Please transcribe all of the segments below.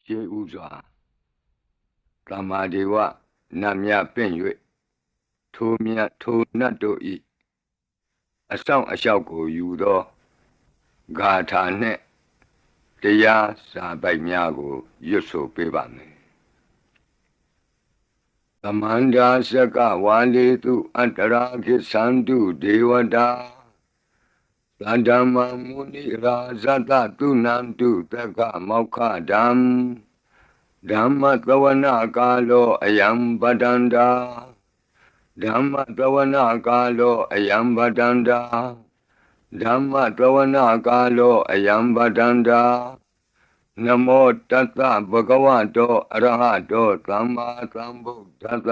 ရှေးဥစွာသမ္မာဒေဝနတ်မြတ်ပင့်၍ထိုမြတ်ထိုနတ်တို့၏အဆောင်အလျှောက်ကိုယူသောဂါထာနှင့်တရားစာပိုက်များကိုရွတ်ဆိုပေးပါမယ်သမန္တာစကဝါလေတုအတ္တရာခိသန္တုဒေဝတာသန္ဓမ္မမုနိရာဇတတုနန္တုတက္ကမောက္ခဓမ္မဓမ္မသဝနာကာလောအယံပတန္တာဓမ္မသဝနာကာလောအယံပတန္တာဓမ္မသဝနာကာလောအယံပတန္တာနမောတတ္တဗဂဝတောအရဟတောသမ္မာသမ္ဗုဒ္ဓတ္တ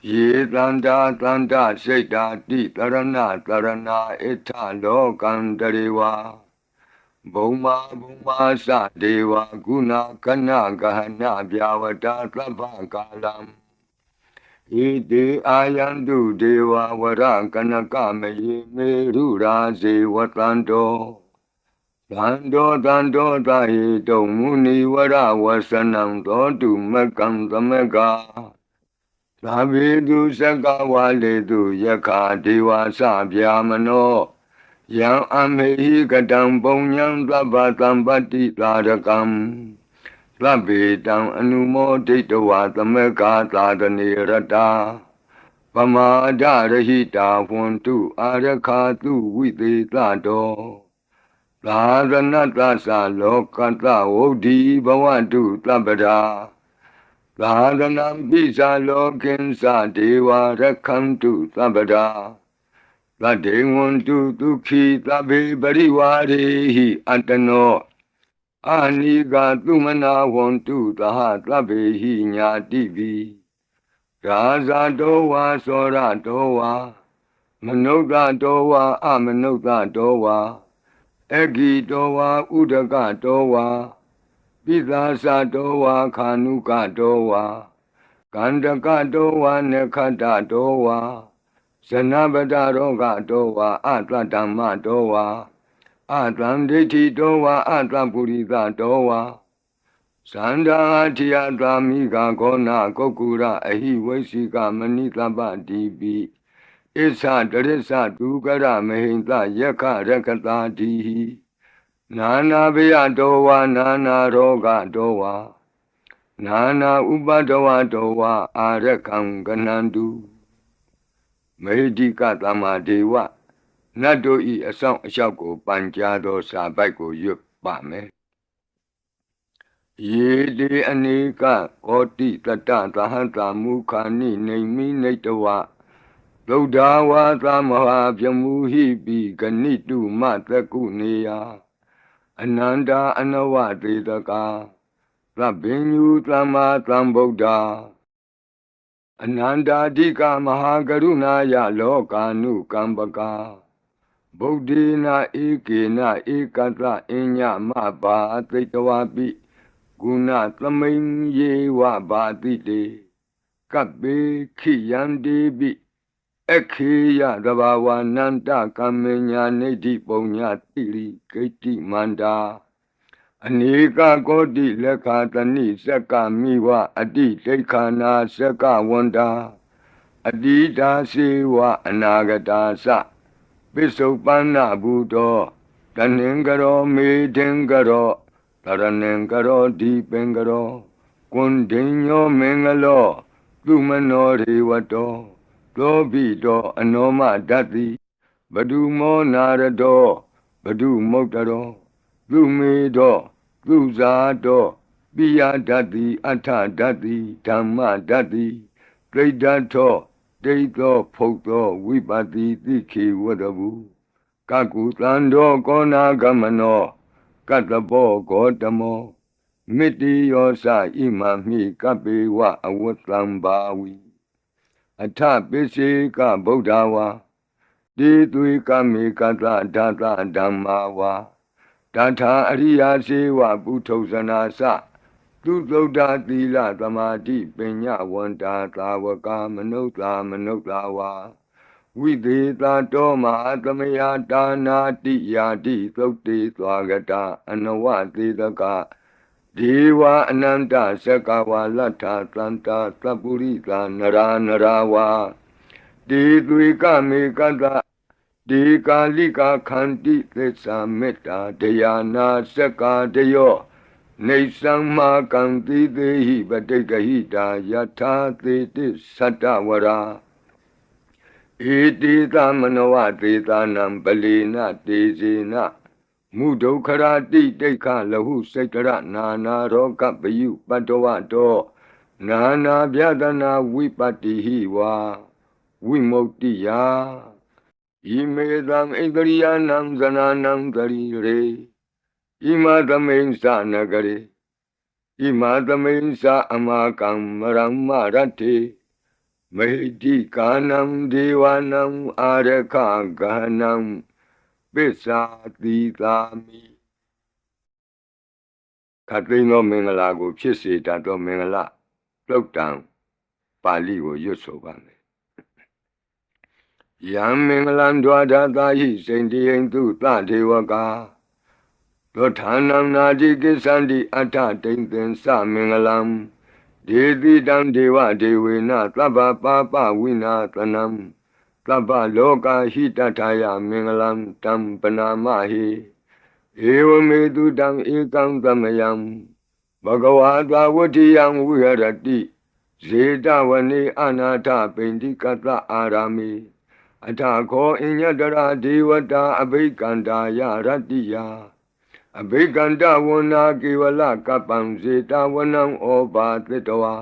ယေတန္တာတန္တစိတ်တာတိတရဏတရဏဣထလောကံတရေဝဘုံမာသဒေဝဂုဏကနဂဟနဗျာဝတာသဗ္ဗကာလံဣတိအာယန္တုဒေဝဝရကနကမယေမေရုရာဇေဝတန္တောသန္တောသာဟိတုံမုနိဝရဝဆနံသောတုမကံသမကသဗ္ဗေတုစကဝါလေတုယက္ခဒေဝသဗျာမနောယံအမေဟိကတံပုံညံသဗ္ဗသံပတ္တိသာရကံသဗ္ဗေတံအနုမောဒိတဝါသမကာသာသနေရတာပမာဒရဟိတာဝန္တုအာရခာတုဝိသေသတောသာသနတ္တသလောကတ္တဝုဒ္ဓိဘဝတုသဗ္ဗရာသာသနံပိဇာလောကိဉ္စဒေဝရခန္တုသဗ္ဗရာသတ္တေဝန္တုဒုက္ခိသဗ္ဗေပရိဝါရေဟိအတ္တနောအာနိကသုမနာဝန္တုသဟသဗ္ဗေဟိညာတိပိရာဇာတောဝါသောရတောဝါမနုဿတောဝါအမနုဿတောဝါအဂိတောဝါဥဒကတောဝါပိသာသတောဝါခာနုကတောဝါကန္တကတောဝါနခတ္တတောဝါဇနပတရောဂတောဝါအတ္တဓမ္မတောဝါအတ္တံဒိဋ္ဌိတောဝါအတ္တပုရိသတောဝါသန္တာထိယသာမိဂါဂောနာကုက္ကုရအဟိဝိသိကမဏိသဗ္ဗတိပိဣသတရစ္ဆဒုကရမဟိံသယက္ခရကတာတိနာနာဘေယတောဝါနာနာရောဂတောဝါနာနာဥပဒဝတောဝါအာရခံကနန္တုမေဟိကသမ္မာဒေဝနတ်တို့ဤအဆောင်အလျှောက်ကိုပန်ကြားသောစာပိုက်ကိုရွတ်ပါမယ်ယေတိအနေကကောတိတတ္တသဟံတာမုခာနိနေမိနေတဝသုဒ္ဓဝါသမဟာပြမူဟိပိဂဏိတုမတကုနေယအနန္တာအနဝတေတကာသဗ္ဗညုသမ္မာသမ္ဗုဒ္ဓအနန္တာဓိကမဟာကရုဏာယလောကာနုကမ္ပကာဗုဒ္ဓေနဧကေနဧကတအညမဘာသိတဝပိဂုဏသမိန်ယေဝဘာတိတေကပ္ပေခိယန္တိပိခေယသဘာဝနန္တကမ္မညာနေတိပုံညာတိရိဂိတိမန္တာအနေကကောတိလက်ခာတဏိစက္ကမိဝအတိဒိဋ္ဌာနာစက္ကဝန္တာအတိတာစေဝအနာဂတာသပိစုပန္နဘူတောတဏင်္ဂရောမေဒင်္ဂရောတရဏင်္ဂရောဒီပင်္ဂရောကွန်ဒိညောမင်္ဂလောသူမနောရေဝတောသောဘိတောအနောမဓတ္တိဘဒုမောနာရတောဘဒုမုတ်တရောသူမေတောသူဇာတောပိယဓတ္တိအထဓတ္တိဓမ္မဓတ္တိဒိဋ္ဌထောဒိဋ္ဌောဖုတ်သောဝိပတိတိခေဝတဘူကကုသန္တောကောနာဂမနောကတ္တဘောဂောတမောမိတိယောသဣမမိကပေဝအဝတ္တံဘာဝီအထပိစေကဗုဒ္ဓဝါတိသွေကမေကတဓာတဓမ္မာဝါတထာအရိယာစေဝပုထုဇနာသသူသုဒ္ဓသီလသမာဓိပညာဝန္တာသာဝကမနုဿဝါဝိသေသတောမဟာသမယတာနာတိယာတိသုတ်တေသွားကတာအနဝသေတက ဒေဝအနန္တသက္ကဝါလတ္ထသန္တာသပ္ပုရိသာနရာနရာဝါဒေသွေကမေကတ္တဒေကာလိကာခန္တိသစ္စာမေတ္တာဒယာနာသက္ကာတယောနေသံမာကံတိသေဟိပတိကဟိတာယထာသေတိသတ္တဝရာဧတိသမနောဝသေသနံပလေနတေဇေနမုဒုခရာတိတိခလဟုစိတ်တရနာနာရောဂပယုပတ္တဝတောနာနာဗျာဒနာဝိပတ္တိဟိဝါဝိမု ക്തി ယဣမေသံဣန္ဒရိယနံဇနာနံတရိရေဣမသမိန်သနဂရေဣမသမိန်သအမကံမရမ္မရတ္ထေမေတိကာနံဒေဝနံအာရခဂဟနံပိစ္ဆာတိသာမိခတ်သိမ်းသောမင်္ဂလာကိုဖြစ်စေတတ်သောမင်္ဂလာပြုတ်တံပါဠိကိုရွတ်ဆိုပါမယ်ယံမင်္ဂလံဒွါဒသာဟိစိန္တိယံသူသဒေဝကာသောဌာနံနာတိကိစ္ဆန္တိအထတိန်သင်္သမင်္ဂလံဒေတိတံဒေဝဒေဝေနသဗ္ဗပါပဝိနာသနံသဗ္ဗလောကဟိတထာယမင်္ဂလံတံပနာမဟိဧဝမေတုတံဧကံသမယံဘဂဝါသာဝတ္တိယံဝိဟရတိဇေတဝနေအနာထပိန္တိကတအာရာမိအထခောအညတရာဒေဝတာအဘိကန္တာယရတ္တိယအဘိကန္တဝနာကေဝလကပ္ပံဇေတဝနံဩဘာသတ္တဝါ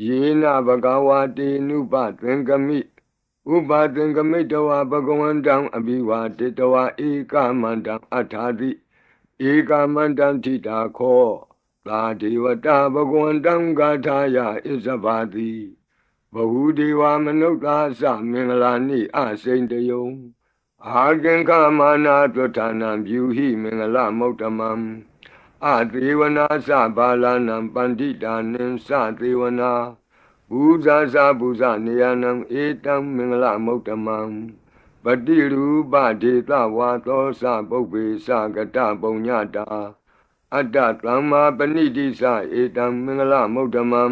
ယေနဘဂဝါတေနုပသင်္ကမိဥပါသင်္ကမိတဝါဘဂဝန္တံအဘိဝါတေတဝါဧကမန္တံအထာတိဧကမန္တံထိတာခောသာဒေဝတာဘဂဝန္တံဂါထာယဣဇဘာတိဘဟုဒေဝမနုဿာသမင်္ဂလာနိအစိန်တယုံအာကင်္ခမာနာသုဌာနံဗျူဟိမင်္ဂလမௌတမံအသေဝနာသဘာလနံပန္တိတာနိသသေဝနာဘူဇာဇာဘူဇနေယနံဧတံမင်္ဂလမௌတမံပတိရူပဒေသဝါသောသပုပ္ပေသကတပုံညတာအတ္တသမ္မာပဏိတိသဧတံမင်္ဂလမௌတမံ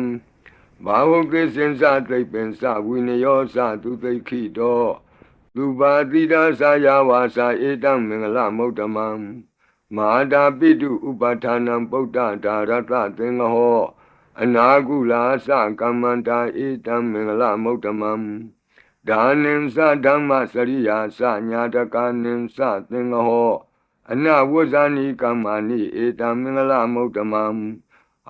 ဘာဝကိစင်္စသိပ္ပင်္စဝိနယောသသူသိခိတောသူပါတိတာသာယဝါစာဧတံမင်္ဂလမௌတမံမဟာတာပိတုဥပဌာနံပုဒ္ဒဒါရတသင်္ဃဟောအနာကုလာသကမ္မန္တာဧတံမင်္ဂလမௌတမံဒါနိံသဓမ္မစရိယာသညာတကာနိံသသင်္ဃဟောအနဝဇ္ဇာနိကမ္မာနိဧတံမင်္ဂလမௌတမံ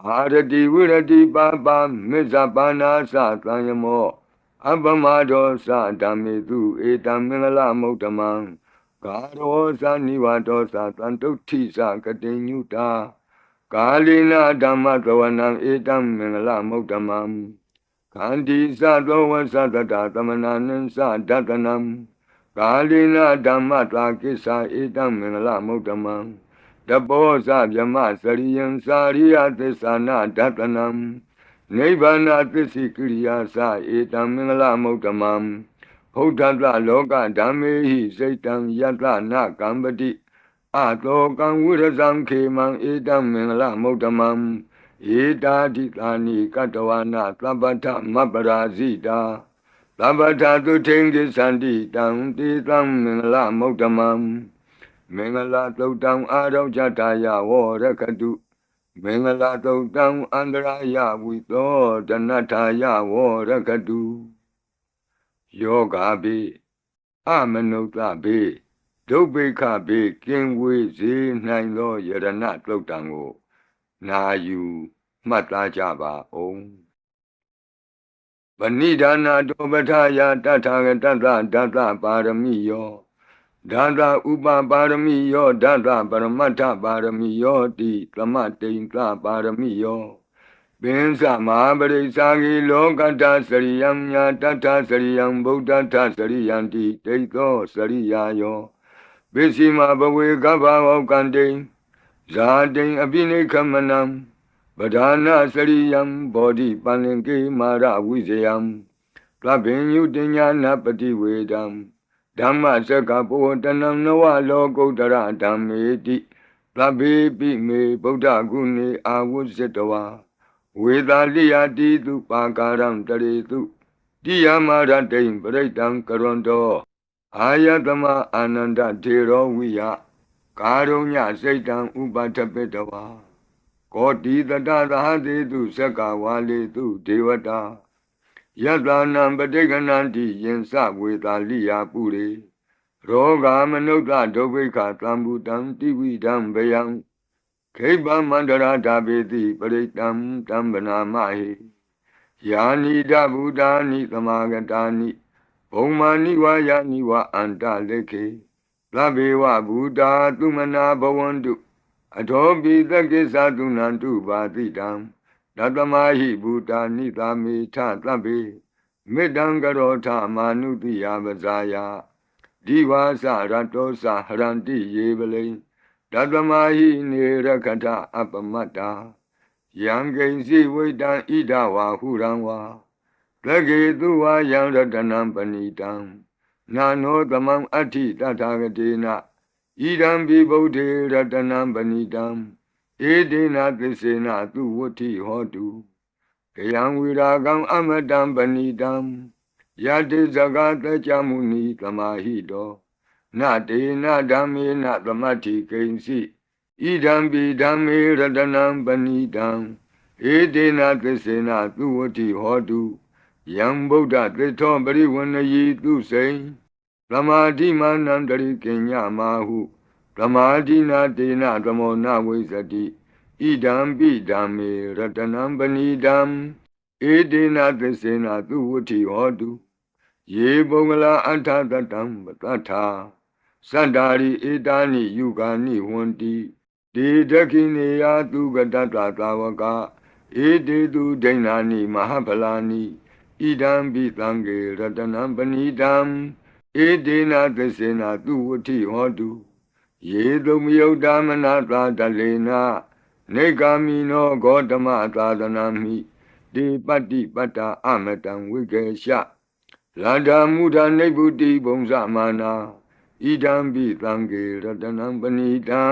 အာရတိဝိရတိပါပါမေဇပါနာသသံယမောအပမဒောသဓမ္မေတုဧတံမင်္ဂလမௌတမံဂါရောသနိဝါဒောသတံတုဋ္ဌိသကတိညုတာကာလိနာဓမ္မသဝနံဧတံမင်္ဂလမௌတမံခန္တီသသောဝသတတသမနာနိသဒတနံကာလိနာဓမ္မတာကိစ္ဆာဧတံမင်္ဂလမௌတမံတပောသဗြမစရိယံစာရိယသစ္ဆာနာဒတနံနိဗ္ဗာနသစ္စိကိရိယာသဧတံမင်္ဂလမௌတမံဘုဒ္ဓတလောကဓမ္မေဟိစိတ်တံယတနာကံပတိအတောကံဝိရဇံခေမံဧတံမင်္ဂလမௌတမံဧတာတိသာနိကတဝနာသဗ္ဗထမပ္ပရာဇိတာသဗ္ဗထသုထိန်ကိသန္တိတံတေတံမင်္ဂလမௌတမံမင်္ဂလာသုတ်တံအာရောဇတာယဝရခတုမင်္ဂလာသုတ်တံအန္တရာယဝိသောတနထာယဝရခတုယောဂါပိအမနုဿပိဒုဗ္ဗေခပိကင်ဝေစေနိုင်သောယရဏသုတ်တံကိုနာယူမှတ်သားကြပါအောင်ဗဏိဒါနာတောပထာယတထာဂတတဒတပါရမိယောဒါသဥပပါရမိယောဒါသပရမတ္ထပါရမိယောတိသမတိန်သပါရမိယောပင်စမဟာပရိစ္ဆာဂိလောကတ္တစရိယံညာတတ္ထစရိယံဗုဒ္ဓတ္ထစရိယံတိဒိဋ္ဌောစရိယာယောပိစီမဘဝေကဗ္ဗဝကန္တိဇာတိံအပိနိခမနံပဓာနာစရိယံဘောဓိပန္လင်ကေမာရဝိဇယံသဗ္ဗညုတညာနာပတိဝေဒံဓမ္မစကပောတနံနဝလောကုတ္တရဓမ္မေတိ သဗ္ဗေပိမေဗုဒ္ဓဂုဏေအာဝုဇ္ဇတဝါဝေသာလိယတိတုပါကာရံတရေတုတိယမရတိံပရိတံကရွန်တောအာယတမအာနန္ဒထေရောဝိယကာရုညစိတ်တံဥပထပိတဝါကောတိတတသဟတေတုသက္ကဝါလေတုဒေဝတာယတနံပဋိက္ခဏန္တိယင်စဝေသာလိယပုရိရောဂမနုဿဒုဗ္ဗိခသံဘူတံတိဝိဒံဗယံခိဗ္ဗမန္တရာဓာပေတိပရိတံတံဗနာမဟိယာနိဒဗုဒ္ဓာနိသမာဂတာနိဘုံမာနိဝါယာနိဝအန္တလေခေသဗ္ဗေဝဗုဒ္ဓသုမနာဘဝန္တုအထောပိသကိသသုနန္တုပါတိတံတတမဟိဗုဒ္ဓာနိသာမေထသဗ္ဗေမေတ္တံကရောထမာနုတိယပဇာယဒီဝါစရတောစဟရန္တိယေပလိတတမဟိနေရခထအပမတ္တာယံကိဉ္စီဝိတံဣဒဝါဟုရံဝါသကေတုဝါယံရတနံပဏိတံနာနောသမံအဋ္ဌိတထာဂတေနဣဒံပိဗုဒ္ဓေရတနံပဏိတံဧတေနသစ္စေနသူဝဋ္ဌိဟောတုကယံဝိရာကံအမတံပဏိတံယတိဇဂတကြမုနိသမာဟိတောနတေနဓမ္မေနသမတ္ထိကိဉ္စီဣဒံပိဓမ္မေရတနံပဏိတံဧတေနသစ္စေနသူဝဋ္ဌိဟောတုယံဗုဒ္ဓသစ္ထောပရိဝဏယီသူစိံသမာဓိမာနံတရိကိညမာဟုသမာဓိနာတေနသမောနဝိဇ္ဇတိဣဒံပိဓမ္မေရတနံပဏိတံဧတေနသစ္စေနသူဝဋ္ဌိဟောတုယေပုဂ္ဂလာအထသတံပတ္ထာသတ္တာရိဧတာနိယုဂာနိဝန္တိဒေဒခိနေယသူကတတသာဝကဧတေတုဒိဏာနိမဟာဖလာနိဣဒံပိသံဃေရတနံပဏိတံဧတေနသစ္စေနသူဝဋ္ဌိဟောတုယေတုမယုတ်တမနာသာတလေနနေဂာမိနောဂေါတမသာသနာမိတေပတ္တိပတ္တာအမတံဝိကေရှလန္ဓာမုဒ္ဒနိဗ္ဗုတိဘုံဇမာနာဣဒံပိသံဃေရတနံပဏိတံ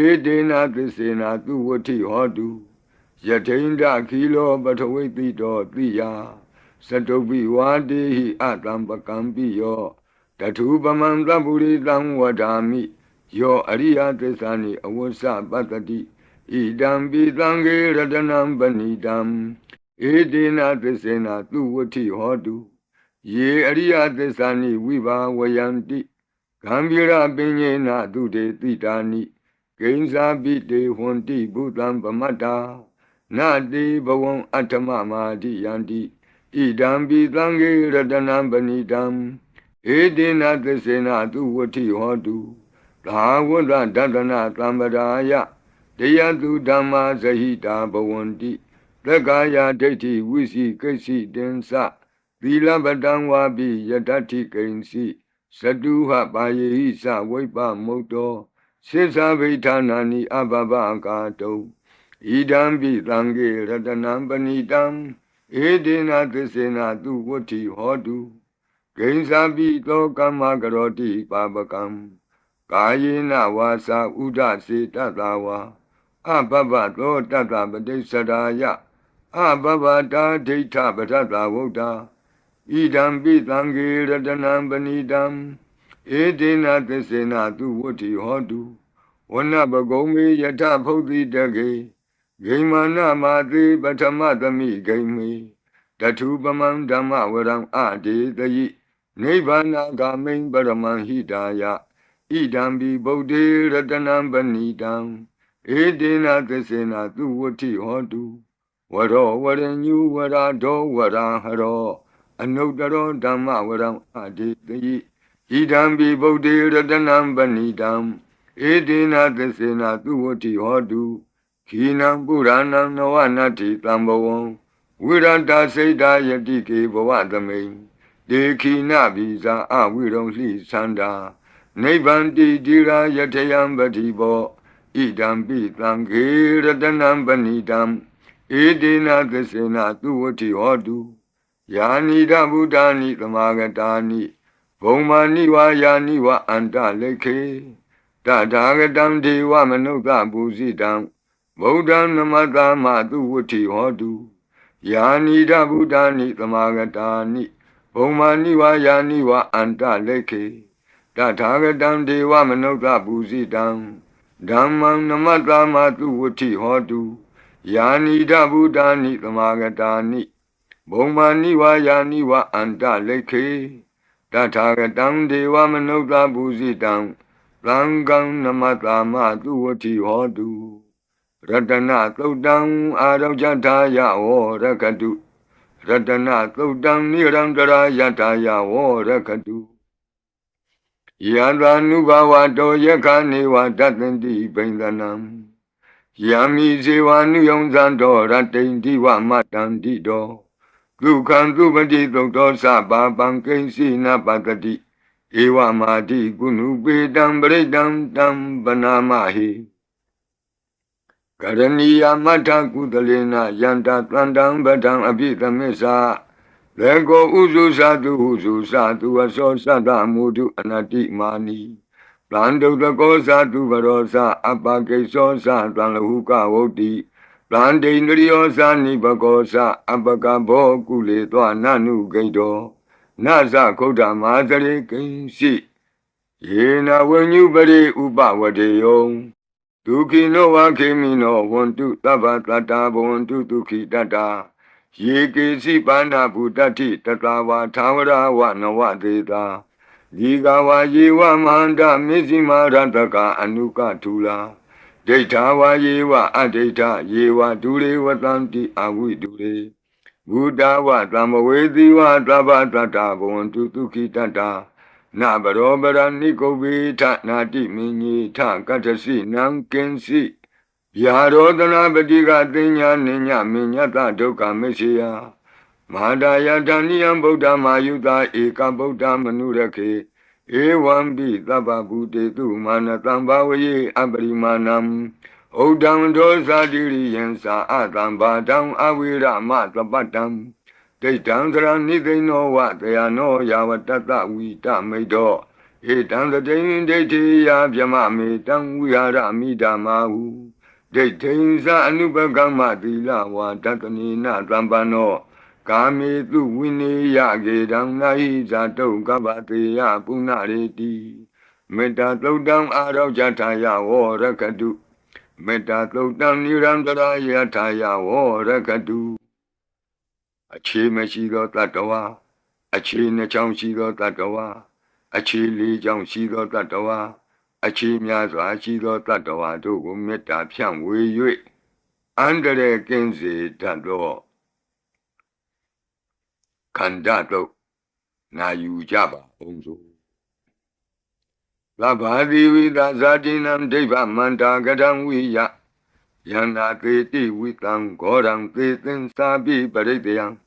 ဧတေနသစ္စေနသူဝဋ္ဌိဟောတုယထိန္ဒခီလောပထဝိတိတောတိယသတုပိဝါတေဟိအတံပကံပိယောတထုပမံသဗ္ဗုရိတံဝဒာမိယောအရိယသစ္စာနိအဝစ္စပတ္တိဣဒံပိသံဃေရတနံပဏိတံဧတေနသစ္စေနသူဝဋ္ဌိဟောတုယေအရိယသစ္စာနိဝိဘာဝယန္တိဂံဗီရပညေနသူတေတိတာနိဂိဉ္စာပိတေဟွန်တိဘုသံပမတ္တာနတေဘဝံအဋ္ဌမမာတိယန္တိဣဒံပိသံဃေရတနံပဏိတံဧတေနသစ္စေနသူဝဋ္ဌိဟောတုသာဝတ္တဒတနာသံပရာယတယတုဓမ္မာဇဟိတာဘဝန္တိသက္ကာယဒိဋ္ဌိဝိစီကိစ္စိတင်္စသီလပတံဝါပိယတ္ထိကိဉ္စီသတုဟပါယေဟိသဝိပ္ပမုတ်တောစေသဗိဌာနာနိအဘဘကာတုဣဒံပိသံဃေရတနံပဏိတံဧတေနသစ္စေနသူဝဋ္ဌိဟောတုဂိဉ္စာပိသောကမ္မကရောတိပါပကံကာယေနဝါစာဥဒစေတတဝါအဘဘသောတတပတိစ္ဆရာယအဘဘတာဒိဋ္ဌပထတဝုဒ္ဓဣဒံပိသံဃေရတနံပဏိတံဧတေနသစ္စေနသူဝဋ္ဌိဟောတုဝနပဂုံမေယထဖုတ်တိတကေဂိမာနမာတိပထမသမိဂိမေတထုပမံဓမ္မဝရံအဒေတယိနိဗ္ဗာနဂာမိံပရမံဟိတာယဣဒံပိဗုဒ္ဓေရတနံပဏိတံဧတေနသစ္စေနသူဝဋ္ဌိဟောတုဝရောဝရညုဝရာဒောဝရာဟရောအနုတ္တရောဓမ္မဝရံအဒေတယိဣဒံပိဗုဒ္ဓေရတနံပဏိတံဧတေနသစ္စေနသူဝဋ္ဌိဟောတုခိနံပုရဏံနဝနတ္ထိတံဘဝံဝိရတစိတ်တာယတိကေဘဝသမိန်ဒေခိနဗိဇာအဝိရုံလှိသန္တာနိဗ္ဗန္တိတိရာယထယံပတိဘောဣဒံပိသံဃေရတနံပဏိတံဧတေနသစ္စေနသူဝဋ္ဌိဟောတုယာနိဒဗုဒ္ဓာနိသမာဂတာနိဘုံမာနိဝါယာနိဝအန္တလေခေတ Tatagatam Deva Manuka Busidam Bodhan Namatama Tuvuti Hodu Yanida Buddhani Tamagatani Bomani Yani wa Anta Leke Tatagatam Deva Manuka Busidam Dhammam Namatama Tuvuti Hodu Yanida Buddhani Tamagatani Bomani Yani wa Anta Leke Tatagatam Deva Manuka Busidam Langam Namatama Tuvuti Hodu Ratana Todam Arajataya O Rakadu Ratana Todam Nirandara Yataya O Rakadu Yadvanubawa Do Yakaniwa Datandi Bendanam Yami Zivanu Yonzando Ratendiwa Matandido Lukan Tubadi Doktor Saba Bankensi Napatati Ewa Madi Gunu Bedam Bredam Dam Banamahi Karaniya Mata Kudalena Yanta Tandam Badam Abitamesa Lego Uzu Satu Aso Sada Mudu Anati Mani Plando the Satu Varosa Apake Sosa Tanahuka Oti Plande Nriosa Nibagosa Apakabo Kule Toa Nanu Gaido Nasa Koda Mazare Kinsi Yena when you bari Uba Wadeyo Tuki no Wakimi no want to Tabatata want to Tuki Tata Yeke Sipana Putati Tatawa Tawara Wanawateta Digawa Yewa Manda Mizima Rataka Anuka Tula Detawa Yewa Adeta Yewa Dure Watanti Awi Dure Buddha wa Tamawedi wa Tabatata Bontu Tuki Tata Nabarobara Nikobita Nati Mini Ta Katasi Nankensi Yarodana Badiga Dinya Ninya Minyata Doka Mesia Madaya Daniam Buddha Mayuda Eka Buddha Manurake Ewambi Taba Bude Tu Manatambawe Abrimanam Odam Dosa Diri Yensa Atamba Dam Awira Matabatam They down they know what they are no Yawatata we Tamido It down the day they Yamami Dam we are Amidamahu They Tainza Anubagama Dila wa Tatanina Rambano Kami tu Winnie Yagi Dam Naiza to Gabatia Punareti Meta Todam Aro Jataya or Rakadu Meta Todam Nirandara Yataya or Rakadu Achi Meshido Tatawa Achi Nechamshido Tatawa Achi Li Jamshido Tatawa Achi Miazo Achido Tatawa to Meta Pian Wei Under the Kenzi Tado Kandato Na Yujaba Onzo Labadi with Azadinam Deva Manda Gadam Wiya Yana Teti with Goram Tetin Sabi Paredian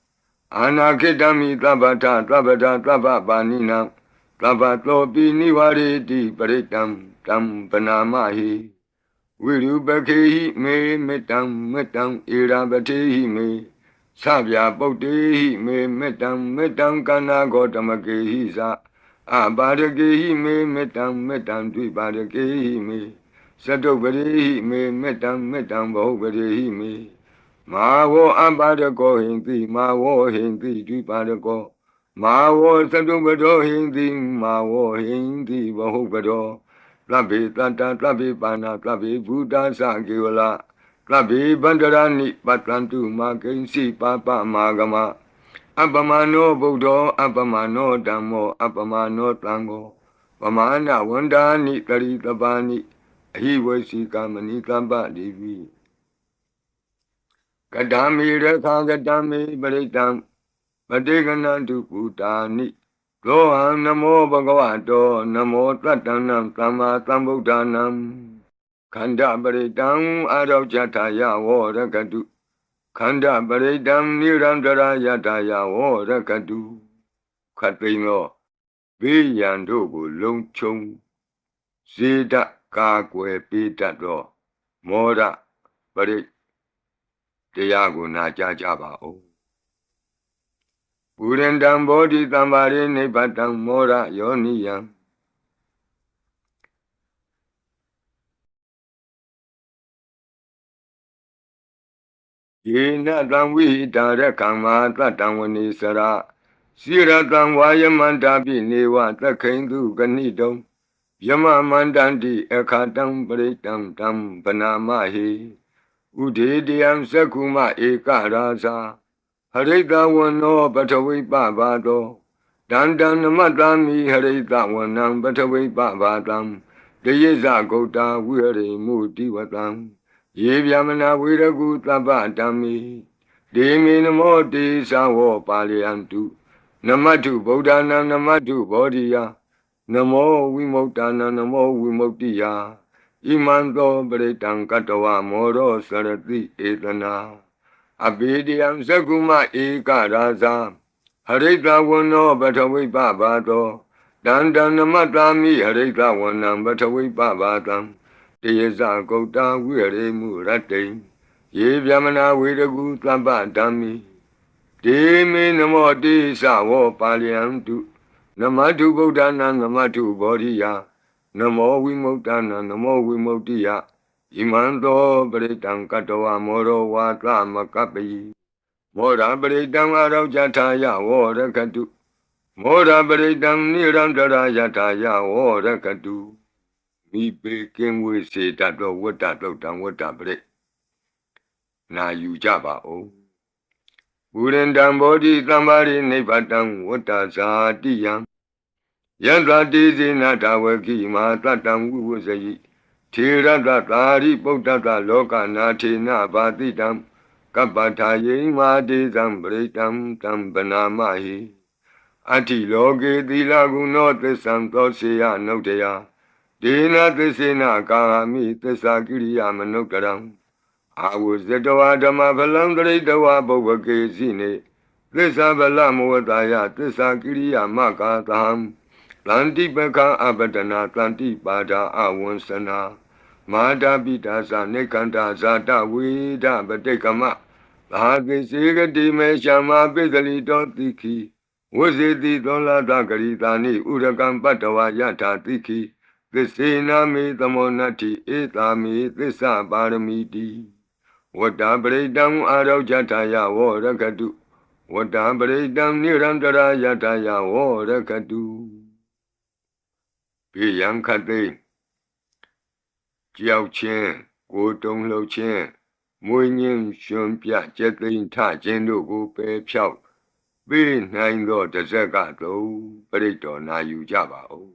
Anaketami Tabata Tabanina Tabato Biniwari Di Paretam Tam Panamahi Will you Baki me metam Irabati me Sabia Boti me metam Kana Gotamaki Hisa Abadaki me metam Dibadaki me Sadobari me metam Bobari me Mawo Abadako Hindi Mawo Hindi Dibadako Mawo Sadobado Hindi Mawo Hindi Bahobado Tlabi Tata Tlabi Pana Tlabi Buddha Sagiwala Tlabi Bandarani Patlantu Makensi Papa Magama Abamano Buddha Abamano Damo Abamano Tango Pamana Wandani Tari Tabani He was Sikamani Tamba Devi Kadami Rekha Kadami Baritam Padeganantu Putani Loham Namo Bhagavato Namo Tatanam Tama Tambudanam Kanda Baritam Arajataya Rakadu Kanda Baritam Nirandara Yataya Rakadu Katrino Biyandogu Longchong Sida Kakwe Pitato Mora Barit Tiago Najajaba O Urendam Bodhi Tambari Nipatam Mora Yoniyam ယေနတံဝိတာရကံမာတတံဝနေစရစိရတံဝါယမန္တာပိနေဝသခိန်တုကဏိတုံယမမန္တန္တိအခါတံပရိတံတံဗနာမဟိဥဒေတယံသက္ခုမဧကရာဇာဟရိတဝနောပထဝိပဘာတောတန္တံနမတ္တာမိဟရိတဝနံပထဝိပဘာတံတယေဇဂௌတာဝိဟရိမုတိဝတံယေဗျမနာဝေရကုသဗ္ဗတံမိဒေမေနမောတေသဝောပါလယံတုနမတ္ထုဗုဒ္ဓနာနမတ္ထုဘောဓိယနမောဝိမု tta နာနမောဝိမု tti ယဣမံသောပရိတံကတဝမောရောစရတိဧတနာအဘေဒယံသက္ကုမဧကရာဇာဟရိတဝနောပထဝိပဘာတောတန္တံနမတ္တာမိဟရိတဝနံပထဝိပဘာတံတယေဇဂௌတာဝိဟရိမုရတ္တိယေဗျမနာဝေရကုသဗ္ဗဓမ္မိဒေမေနမောတိသဝောပါလယံတုနမတ္ထုဗုဒ္ဓနာနမတ္ထုဘောဓိယနမောဝိမု tta နာနမောဝိမု tti ယဣမံသောပရိတံကတဝမောရောဝါသမကပ္ပိမောရပရိတံအရောကြထာယဝောရကတုမောရပရိတံနိရန္တရာယထာယဝောရကတုမိပေကင်းဝေစေတတ်သောဝတ္တတုတ်တံဝတ္တပရိနာယူကြပါဦးဘူရင်တံဘောဓိသမ္မာရိနိဗ္ဗတံဝတ္တဇာတိယံယန္တာတိဇေနတဝကိမာတတံဝိဝဇယိထေရတသာရိပုတ္တတလောကနာထေနဘာတိတံကပ္ပထာယိမာတေဇံပရိတံတံဗနာမဟိအတ္တိလောကေသီလဂုဏောသစ္ဆံသောစေယနုတ္တယဒေနသစ္စေနကာမိသစ္စာကိရိယာမနုတရံအာဝဇတဝါဓမ္မဖလံတရိတဝါပုဗ္ဗကေစီနေသစ္စာဗလမောတာယသစ္စာကိရိယာမကာသံတန္တိပကံအပတနာတန္တိပါဒာအဝံစနာမာတာပိတာသနေကန္တာဇာတဝေဒပတိကမသာသိစေကတိမေရှမပိသလိတောတိခိဝဇေတိသောလာတဂရိတာနိဥရကံပတ္တဝါယထာတိခိသစ္စေနာမေသမောနတ္ထိဧတာမေသစ္စာပါရမီတိဝတ္တပရိတံအာရောကြထာယဝောရကတုဝတ္တပရိတံနိရန္တရာယထာယဝောရကတုဘေယံခတ်သိကြောက်ခြင်းကိုယ်တုံလှုပ်ခြင်းမွေးငင်းရှင်ပြကျက်သိမ်းထခြင်းတို့ကိုပယ်ဖြောက်ပေးနိုင်သောတဇက်ကသုံးပရိတော်နာယူကြပါဦး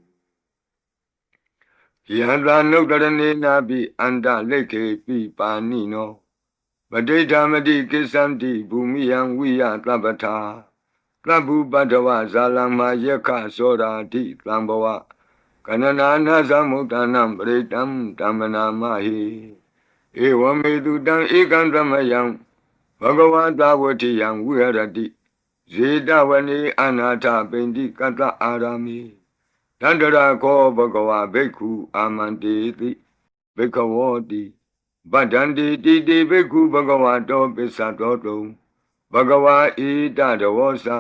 ယန္တာနုတ္တရနေနာပိအန္တလိခေပိပါဏိနောပဋိဌာမတိကိစ္ဆန္တိဘူမိယံဝိယသဗ္ဗထာသဗ္ဗုပတ္တဝဇာလမယက္ခသောရာတိသံဘဝကနနာနာသမုဋ္ဌာနံပရိတံဓမ္မနာမဟိဧဝမေတုတံဧကံသမယံဘဂဝတာဝတိယံဝိဟရတိဇေတဝနေအနာထပိန္တိကတ္တအာရမိတန္တရာခောဘဂဝဘိက္ခုအာမန္တေတိဘိက္ခဝောတိဗဒ္ဒန္တိတိတိဘိက္ခုဘဂဝတောပစ္စတောတုံဘဂဝါဣတတဝောစာ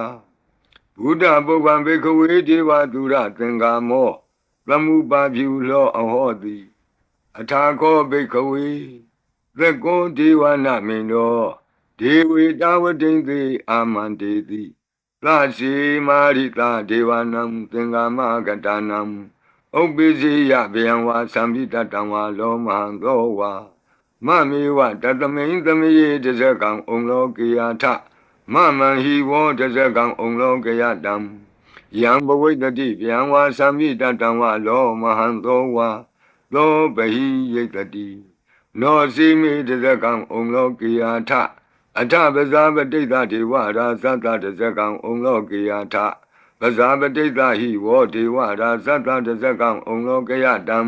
ဘုဒ္ဓပုဗ္ဗံဘိက္ခဝေဒေဝသူရသင်္ကာမောသမုပါဖြူလောအဟောတိအထာခောဘိက္ခဝေသက္ကောဒေဝနာမိန်သောဒေဝေတာဝတိန်သေအာမန္တေတိသစီမာရိတာဒေဝနံသင်္ကာမကတနံဥပ္ပိစေယဗျံဝါသံပိတတံဝါလောမဟံသောဝါမမေဝတတမိန်သမေယတဇကံဩလောကေယထမမံဟိဝောတဇကံဩလောကေယတံယံဘဝိတတိဗျံဝါသံပိတတံဝါလောမဟံသောဝါသောပဟိယိတတိနောစီမေတဇကံဩလောကေယထအထပဇာပတိတဒေဝရာသတ္တတဇကံဩလောကေယထပဇာပတိတဟိဝောဒေဝရာသတ္တတဇကံဩလောကေယတံ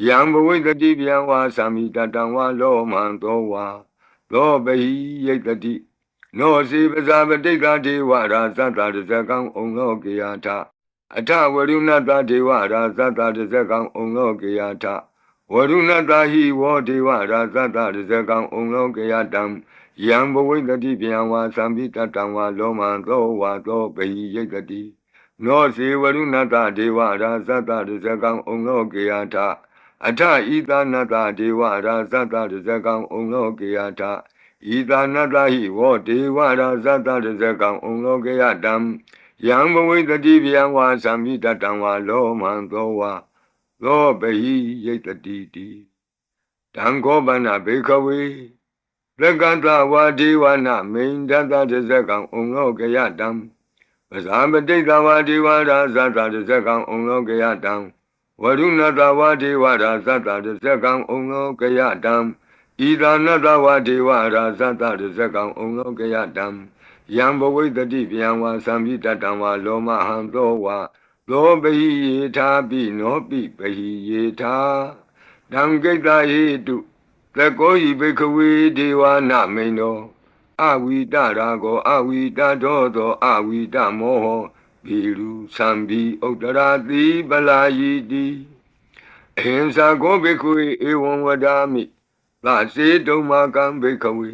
ယံဘဝိတတိဗျံဝါသံမိတတံဝါလောမံသောဝါသောပဟိယိတတိနောစီပဇာပတိတဒေဝရာသတ္တတဇကံဩလောကေယထအထဝရုဏတဒေဝရာသတ္တတဇကံဩလောကေယထဝရုဏတဟိဝောဒေဝရာသတ္တတဇကံဩလောကေယတံယံဘဝိတတိဗျံဝါသံပိတတံဝါလောမံသောဝါသောပဟိယိတတိနောစီဝရုဏတဒေဝရာသတ္တတဇကံဩလောကေယထအထဣသနတဒေဝရာသတ္တတဇကံဩလောကေယထ ဤသာနတဟိဝောဒေဝရာဇတတဇကံဩလောကေယတံယံဘဝိတတိဗျံဝါသံမိတတံဝါလောမံသောဝါသောဘဟိယိတတိတိတံခောပနဘေခဝေသက္ကတဝါဒေဝနာမိန်တတတဇကံဩလောကေယတံပဇာပတိတဝါဒေဝရာဇတတဇကံဩလောကေယတံဝရုဏတဝါဒေဝရာဇတတဇကံဩလောကေယတံဤသာနတဝါဒေဝရာဇတတဇကံဩလောကေယတံယံဘဝိတတိဗျံဝါသံမိတတံဝါလောမဟံသောဝါသောဘဟိယေထာပိနောပိဘဟိယေထာတံကိတ္တဟေတုသကောဟိဘိခဝေဒေဝနာမိန်တောအဝိတရာကောအဝိတဒောသောအဝိတမောဟဘိရုသံဘိဥတ္တရာတိပလာယိတိအဟိံစာကောဘိခဝေဧဝံဝဒာမိသစေတုံမာကံဘိခဝေ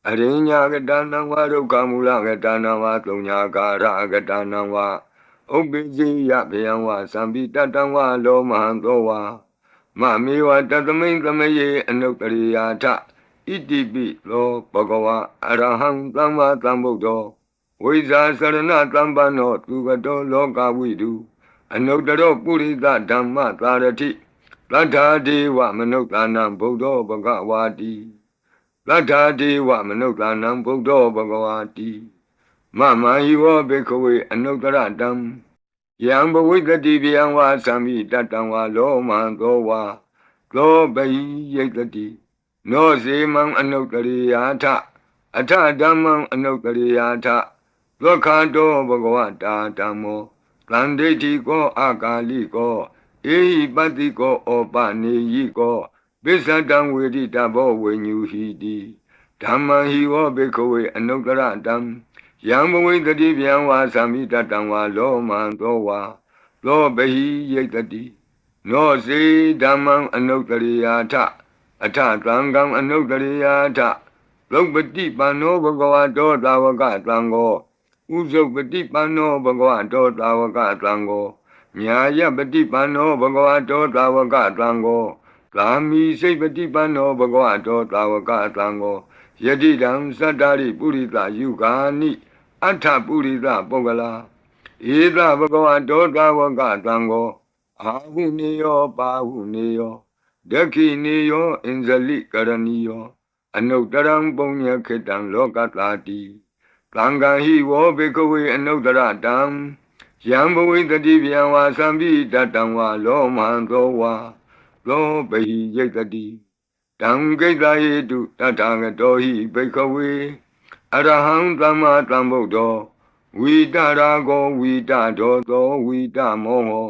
အရိညာကတနံဝါဒုက္ခမူလကတနံဝါသုံးညာကာရကတနံဝါဥပ္ပိစေယဗျံဝါသံဘိတတံဝါလောမဟံသောဝါမမေဝတသမိန်သမယေအနုတ္တရိယာထဣတိပိသောဘဂဝါအရဟံသမ္မာသမ္ဗုဒ္ဓောဝိဇာစရဏသမ္ပန္နောသူကတောလောကဝိတုအနုတ္တရောပုရိသဓမ္မသာရတိသတ္ထာဒေဝမနုဿာနံဗုဒ္ဓောဘဂဝါတိသတ္ထာဒေဝမနုဿာနံဗုဒ္ဓောဘဂဝါတိမမဟိဝောဘေခဝေအနုတ္တရတံယံဘဝိတတိဗျံဝါသံမိတတံဝါလောမံသောဝါသောဘဟိယိတတိနောစေမံအနုတ္တရိယာထအထဓမ္မံအနုတ္တရိယာထသောခန္တောဘဂဝတာဓမ္မောသံဒိဋ္ဌိကောအာကာလိကောဧဟိပတ္တိကောဩပနေယိကောပိစ္ဆတံဝေရိတဘောဝေညူဟိတိဓမ္မံဟိဝောဘေခဝေအနုတ္တရတံယံဘဝိတတိဗျံဝါသံမိတတံဝါလောမံသောဝါသောဘဟိယိတတိနောစေဓမ္မံအနုတ္တရိယာထအထသံဃံအနုတ္တရိယာထသုပတိပန္နောဘဂဝတောသာဝကသံဃောဥဇုပတိပန္နောဘဂဝတောသာဝကသံဃောညာယပတိပန္နောဘဂဝတောသာဝကသံဃောသာမိစိတ်ပတိပန္နောဘဂဝတောသာဝကသံဃောယတိတံသတ္တာရိပုရိသယုဂာနိအထပုရိသပုဂ္ဂလာဧသဘဂဝတောသာဝကသံဃောအာဟုနေယောပါဟုနေယောဒက္ခိနေယောအင်္ဇလိကရဏီယောအနုတ္တရံပုညခေတံလောကတာတိသံဃာဟိဝောဘေကဝေအနုတ္တရတံယံဘဝိတတိဗျံဝါသံပိတတံဝါလောမံသောဝါသောဘဟိယိတတိတံကိတ္တဟေတုတထာဂတောဟိဘေကဝေအရဟံသမ္မာသမ္ဗုဒ္ဓောဝိတရာကောဝိတဒောသောဝိတမောဟော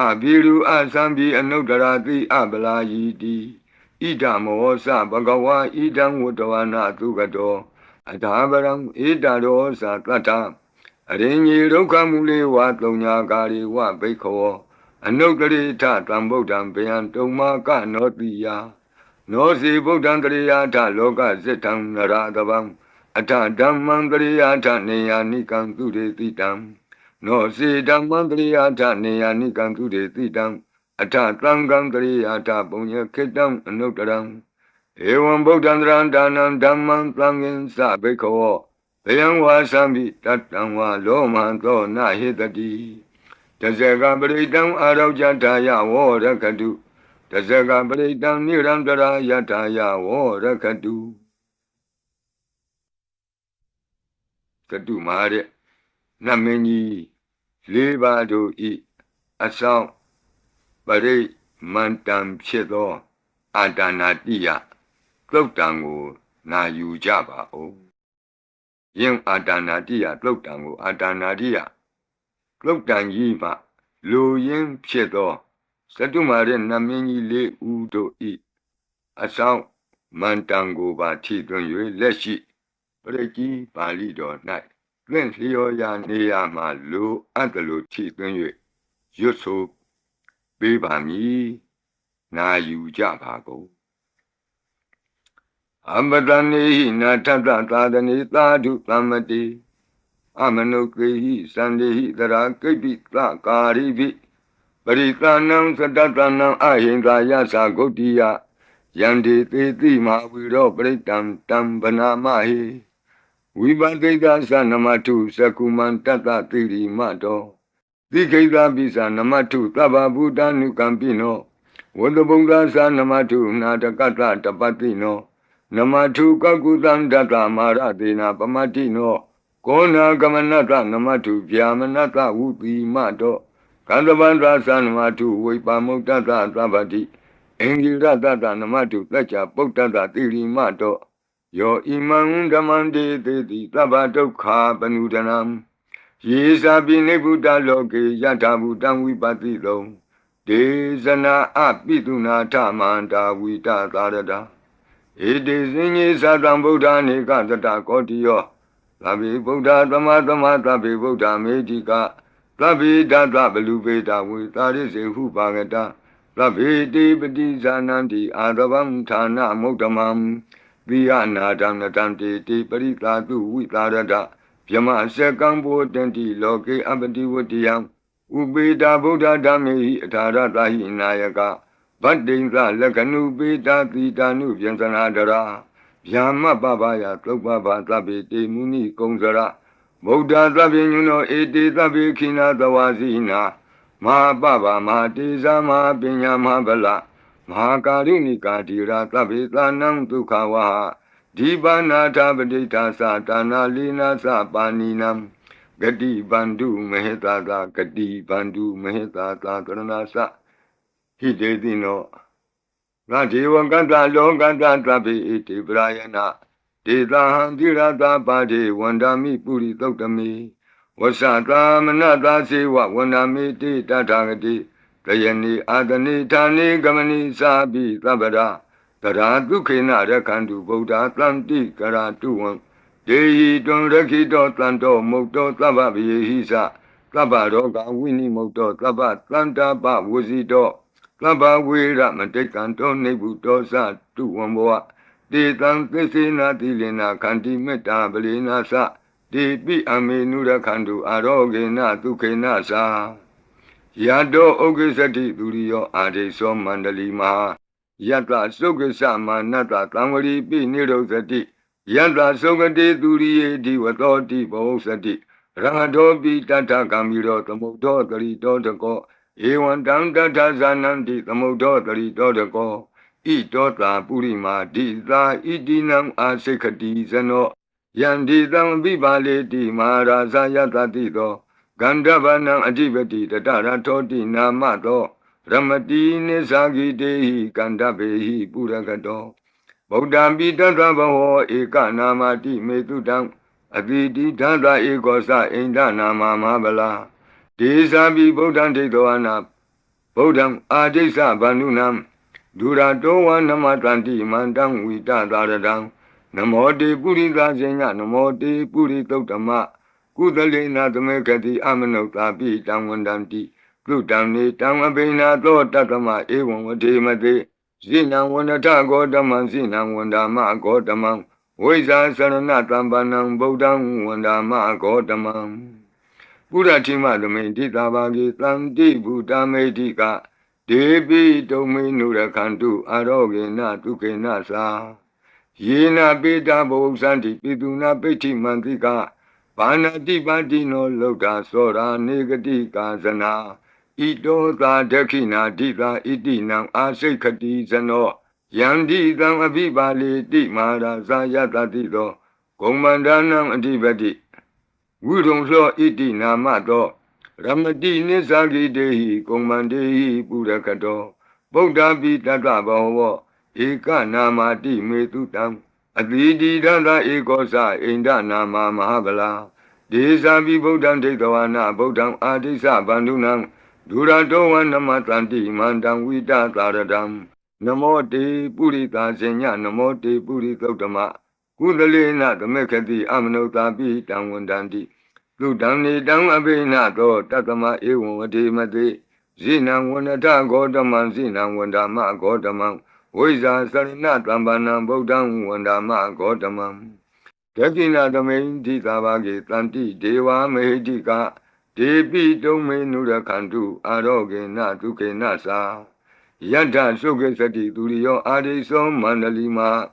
အဘိရုအသံပိအနုတ္တရာတိအပလာယိတိဣဒမောသဘဂဝါဣဒံဝတ္တဝနာသုကတောအထာပရံဣဒရောသတတ္ထအရိညေဒုက္ခမူလေဝသုံးညာကာရိဝဘိက္ခောအနုတ္တရိထသံဗုဒ္ဓံဗျံတုံမာကနောတိယနောစီဗုဒ္ဓံတရိယာထလောကဇိတံနရတဗံအထဓမ္မံတရိယာထနေယာနိကံသူရေတိတံနောစီဓမ္မံတရိယာထနေယာနိကံသူရေတိတံအထသံဃံတရိယာထပုညခေတံအနုတ္တရံဧဝံဗုဒ္ဓံတရံဒါနံဓမ္မံသံဃင်္စဘိက္ခောဗျံဝါသံပိတတံဝါလောမံသောနဟိတတိတဇဂပရိတံအာရောဇတာယဝောရခတုတဇဂပရိတံနိရံတရာယတာယဝောရခတုကတုမာတဲ့နမင်းကြီးလေးပါးတို့ဤအဆောင်ပရိမန္တံဖြစ်သောအာတနာတိယသုတ်တံကိုနာယူကြပါဦးယင်အာတနာတိယသုတ်တံကိုအာတနာတိယသုတ်တံကြီးမှလူရင်းဖြစ်သောသတ္တုမာရဲ့နမင်းကြီးလေးဦးတို့ဤအဆောင်မန္တံကိုပါထိသွင်း၍လက်ရှိပရိကြီးပါဠိတော်၌တွင်လျော်ရာနေရာမှလူအပ်တယ်လို့ထိသွင်း၍ရွတ်ဆိုပေးပါမည်နာယူကြပါကုန်အမတနေဟိနာထတသာဒနေသာဓုသမ္မတိအမနုကေဟိသန္တေဟိတရာကိပိသကာရိပိပရိသနံသတ္တနံအဟိန္ဒာယသဂုတ်တိယ Yandi Titi Maviro Britam Tambana Mahi Vibadita Sanamatu Sakuman Tata Tiri Mato Diketa Bisa Namatu Taba Buddha Nukampino Vodabunga Sanamatu Natakata Tapatino Namatu Kakutan Data Maradina Pamatino Kona Gamanata Namatu Vyamanata Upi Mato Kandavandra Sanamatu Vipamutata Tabati Engira Tata Namatu Tacha Potata Tiri Mato Yo Imam Damande Teti Tabatokha Panudanam Yesa Bine Buddha Loke Yata Buddham Vipatilo Desana Apituna Tamanta Vita Tarada Ede Zinye Sadam Buddha Nikatata Kotiyo Tabi Buddha Tamatama Tabi Buddha Medika Tabi Data Belubeta Vitaris Hupagata Tabi Dipati Zananti Adabam Tana Moktamam Viana Damnatanti Tiparita Tu Vitarada Pyama Sekambo Tenti Loke Abati Vutiam Ubeda Buddha Dami Tarata Hinayaka Badinza Lakanu Beta Titanu Vyansanadara Pyama Babaya Topaba Tabi Muni Kongzara Buddha Tabi Nuno Ete Tabi Kina Tawazina Ma Baba Ma Tiza Ma Pinya Ma Bala Ma Karinika Tira Tabi Tanam Tukawaha Dibana Tabadita Satana Lina Sapaninam Gadi Bandu Meheta Gadi Bandu Meheta Taranasa Hidedino Radiwan Ganda Longanda Tabi Iti Brayana Dita Handirata Padi Wandami Puri Totami Wasata Manata Siwa Wandami Tita Tagadi Tayani Adani Tani Gamani Sabi Tabada Taratu Kena Rakandu Buddha Atlanti Karatuan Dehi Don Rakito Tanto Moto Tababi Hisa Tabaroga Winnie Moto Tabat Tanta Ba Wuzito Taba Wira Matekanto Nebuto Sa Tuamboa De Tantisina Tilina Kanti Meta Belina Sa De Pi Amenura Kandu Arogena Tukena Sa Yado Ogesati Durio Adeso Mandali Maha Yata Sokasa Manata Tamari Pi Nirosati Yata Sokati Duriye Diwatoti Bosati Rangadobi Tata Kamiro Tamoto Tarito Tako Ewan Tanta Zananti Tamoto Tarito Tako Itota Purima Dita Idinam Asekati Zano Yanditam Bibaleti Maharaza Yata Tito Gandavanam Adivati Tatara Toti Namato Ramati Nisagi Dehi Kandabehi Puragato Bodhambi Tata Baho Eka Namati Metudam Aditi Tata Ekosa Inda Nama Mahabala Desabi Bodham Tetoana Bodham Adesa Bandunam Durato Namatanti Mandam Vita Taradam Namote Purita Zenya Namote Puritotama Kudalina Tamekati Amanota Pi Tamwandanti Kutani Tamabina Tatama Ewan Vatimate Zina Wanata Godaman Zina Wandama Godaman Weza Saranatambanam Bodam Wandama Godaman Puratima Domenti Tabagi Tanti Buddha Medika Debi Domi Nurakantu Arogena Tukena Sa Yena Beta Bosanti Piduna Peti Mantika Panati Patino Loka Sora Negati Kazana Ito Ta Dakina Dita Itinam Asekati Zano Yandi Tam Abibali Di Mara Sayata Tito Komandanam Adibati Wudong Flo Iti Namato Ramati Nisagi Dehi Komandehi Purakato Bodha Pitata Baho Eka Namati Metutam Aditi Dada Ekosa Inda Nama Mahabala Desabi Bodham Tetawana Bodham Adisa Bandunam Durato Namatanti Mandam Vita Taradam Namo Te Purita Senya Namo Te Puritotama Kudalena Tamekati Amanota Pi Tamwandanti Ludamni Dam Abena To Tatama Ewan Vatimate Zinam Wanata Godaman Zinam Wandama Godaman Weza Sarina Tambana Bodham Wandama Gotamam Dakina Domain Titabagi Tanti Deva Mehedika Debi Dome Nurakantu Arogena Tukena Sa Yata Suke Sati Turiyo Adiso Mandalima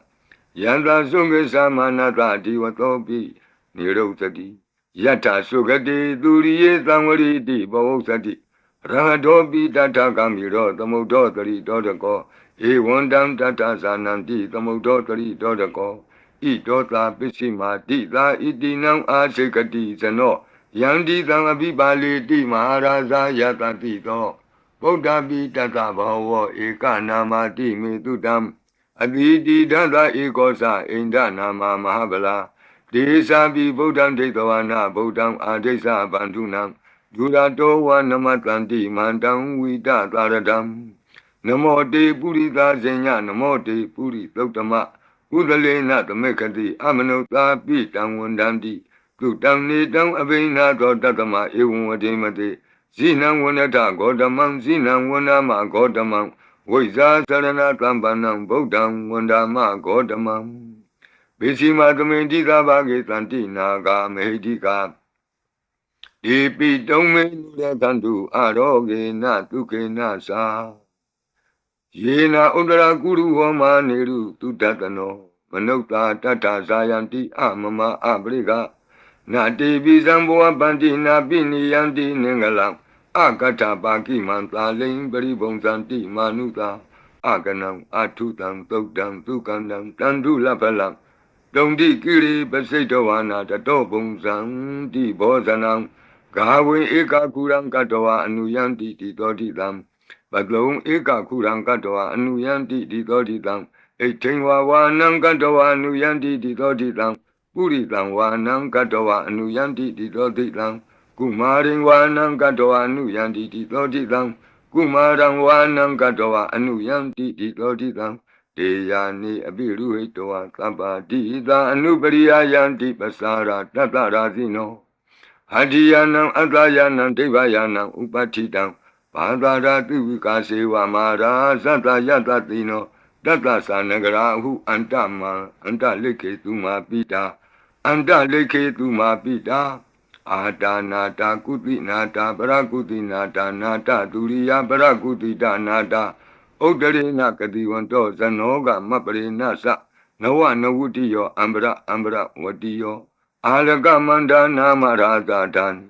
Yanta Suke Samanata Diwatopi Niro Sati Yata Sukati Turiye Samari Di Bavo Sati Rahadopi Tata Kamiro Tamodotari Dodako Ewandam Tata Sananti Tamodotari Dodako Idota Pishima Dita Itinam Asekati Sano Yandi Tangabi Bali Di Maharaja Yata Tito Buddha Tata Bhava Eka Namati Mitudam Aditi Dada Ekosa Inda Nama Mahabala Desabi Buddham Detavana Buddham Adesa Bandunam Durato Namatanti Mandam Vita Taradam Namo Te Purita Zenya Namo Te Puri Totama Udalena Tamekati Amanota Pitam Wandandi Tutam Nitam Abina Tatama Ewadimate Zinang Wanata Godamang Zinang Wanama Godamang Wiza Sarana Tambanang Bodam Wandama Godamang Bishima Kamendika Bhagitanti Naga Medika Ipi Tome Nudatantu Aroge Natuke Nasa Yena Udara Guru Homa Neru Tutatano Manota Tata Zayanti Amama Abriga Nati Bizamboa Bandina Bini Yanti Nengalam Akata Baki Manta Ling Beribong Santi Manuta Aganam Atutam Tokdam Tukandam Tandu Lapalam Dondi Kiri Basetowana Tatobong Santi Bozanam Gawe Eka Kurang Katoa Anuyanti Titotitam Batlong Eka Kurang Katoa Anuyanti Titotitam Etingwa Wanang Katoa Anuyanti Titotitam Puritam Wanang Katoa Anuyanti Titotitam Kumaring Wanang Katoa Anuyanti Titotitam Kumarang Wanang Katoa Anuyanti Titotitam Deyani Abiru Hitoa Kapa Dita Anubariya Yanti Pasara Tatarazino Hadiyanam Atayanam Devayanam Upatidam Padara Tuvika Sewa Mara Sata Yatatino Tata Sanagarahu Antama Anta Leke Tuma Pita Anta Leke Tuma Pita Ata Nata Kuti Nata Parakuti Nata Nata Turiya Parakuti Nata Odarina Kadiwanto Zanoga Mapare Nasa Nawa Nawutiyo Ambra Ambra Watiyo Alaga Manda Namaraza Dan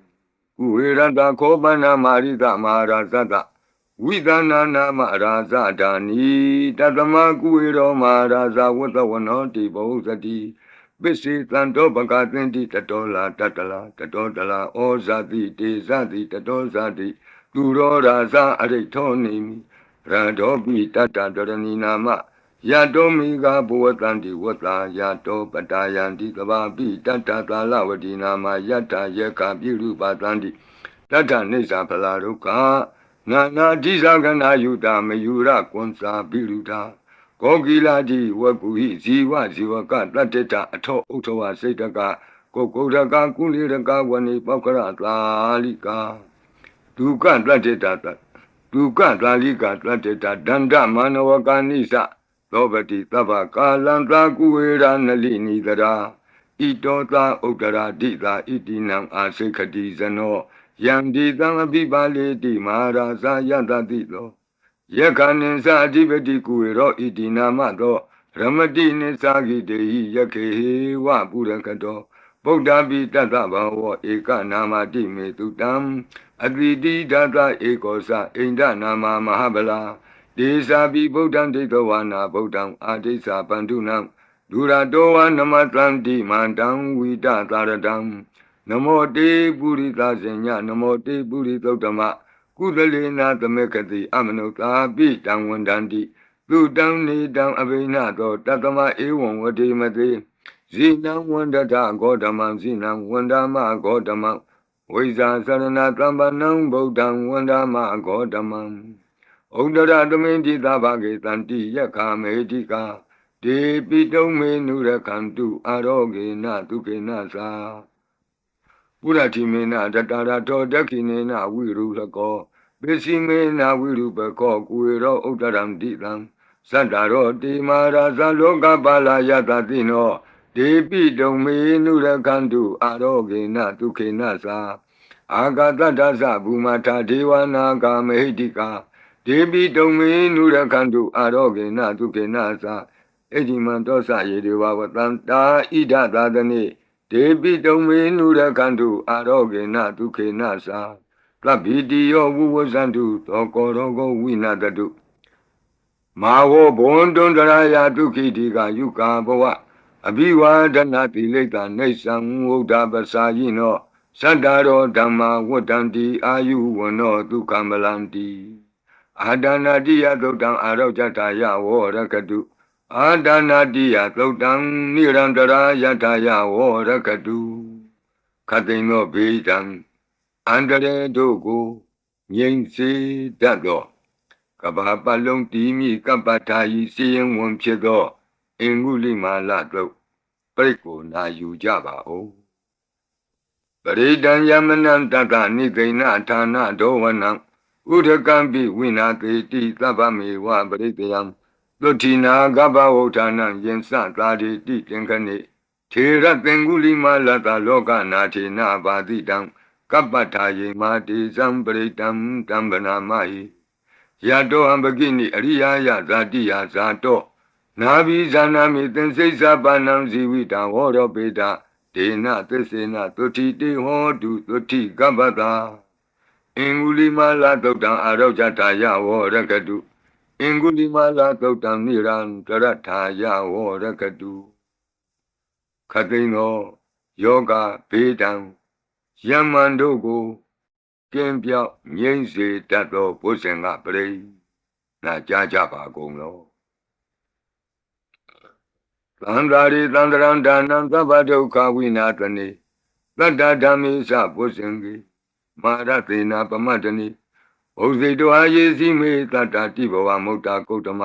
Uirada Kobana Marida Marazada Vidana Namaraza Dani Tatama Kuiro Maraza Watawanoti Bozati Bisi Tanto Bagatinti Tatola Tatala Tatotala Ozati Tezati Tatozati Turo Raza Aretonimi Radobi Tata Doraninama Yadomiga Buatanti Wata Yato Patayanti Kababi Tata Talawati Nama Yata Yaka Biru Patanti Tata Nisa Palaruka Nana Dizagana Yuda Mayura Konsa Biruta Kogiladi Wakuhi Ziwa Ziwaka Tateta Ato Utowa Setaka Kokodaka Kuliraka Wani Pakara Lalika Duka Tateta Duka Lalika Tateta Danda Manawaka Nisa Lobati Tava Kalanta Kuera Nalini Dara Itota Utara Dita Itinam Asekati Zano Yandi Bibale Di Maharaza Yadadilo Yakanin Sadibeti Kuero Itinamado Ramadi Nisagi Dei Yake Wa Burakato Bodhabi Tata Eka Namati Metutam Advidi Data Ekosa Inda Nama Mahabala Desabi Bodham Detawana Bodham Adesa Bandunam Duradoa Namatanti Mandam Vita Taradam Namo Te Purita Zenya Namo Te Puritotama Kudalena Tamekati Amanota Bitam Wandandi Dudam Nidam Abinato Tatama Ewan Vadimati Zinam Wandata Godamam Zinam Wandama Godamam Viza Sarana Tambanam Bodham Wandama Godamam Odara Domenti Tabake Tanti Yaka Medika De Pito Menura Kantu Aroge Natuke Nasa Puratimena Tatara Todakinena Virulako Besimena Virupako Kuiro Udaram Ditam Sandaro Di Maraza Loka Bala Yatatino De Pito Menura Kantu Aroge Natuke Nasa Agatha Dasa Bumata Dewana Kamedika ဒေပိတုံမေနုရခန္တုအာရောဂေနဒုက္ခေနသာအဒီမံတောစယေဒေဝဝတံတာဣဒသာသနိဒေပိတုံမေနုရခန္တုအာရောဂေနဒုက္ခေနသာသဗ္ဗိတိယောဝုဝဇန္တုသောကောရောဂဝိနတတုမာဝောဘွန်တွန်တရာယဒုက္ခိတိကယုကာဘဝအဘိဝါဒနာတိလိတ္တနေသံဝုဒ္ဓပစာယိနောသတ္တရောဓမ္မာဝတ္တံတိအာယုဝနောဒုက္ခမလန္တိအာဒနာတိယသုတ်တံအာရောဇတယဝောရကတုအာဒနာတိယသုတ်တံနိရန္တရာယတယဝောရကတုခတိန်သောဘေးတံအန္တရေတို့ကိုငြိမ်စေတတ်သောကဘာပတ်လုံးတီးမိကပ္ပထာယီစီရင်ဝန်ဖြစ်သောအင်္ဂုလိမာလတုတ်ပြိကိုနာယူကြပါဦးပရိဒံယမနံတတနိသိဏဌာနဒောဝနံဥဒကံပိဝိနာတိတိသဗ္ဗမေဝပရိတယံသုတိနာကပ္ပဝဋ္ဌာနံယင်စသာတိတိသင်္ခဏိထေရသင်္ဂုလိမာလတလောကနာထေနဘာတိတံကပ္ပထာယေမာတိဇံပရိတံတံဗနာမဟိယတောဟံပကိနိအရိယာယဇာတိယဇာတောနာဘိဇာနာမိသင်္စိစ္ဆပါဏံဇီဝိတံဟောရောပေတဒေနသစ္စေနသုတိတေဟောတုသုတိကပ္ပတာအင်္ဂုလိမာလသုတ်တံအာရောဇထာယဝောရကတုအင်္ဂုလိမာလသုတ်တံနိရန္တရထာယဝောရကတုခတိန်သောယောဂဘေးတံယမန်တို့ကိုကင်းပြောက်ငြိမ့်စေတတ်သောဘုဇင်ကပရိနာကြားကြပါကုန်လောသန္တာရိသန္တရံဒါနံသဗ္ဗဒုက္ခဝိနာတနိသတ္တဓမ္မိစဘုဇင်ကိမာရသေနာပမတ္တနိဘုဇိတောအာယေစီမေတတ္တတိဘဝမုတ်တာကုတ္တမ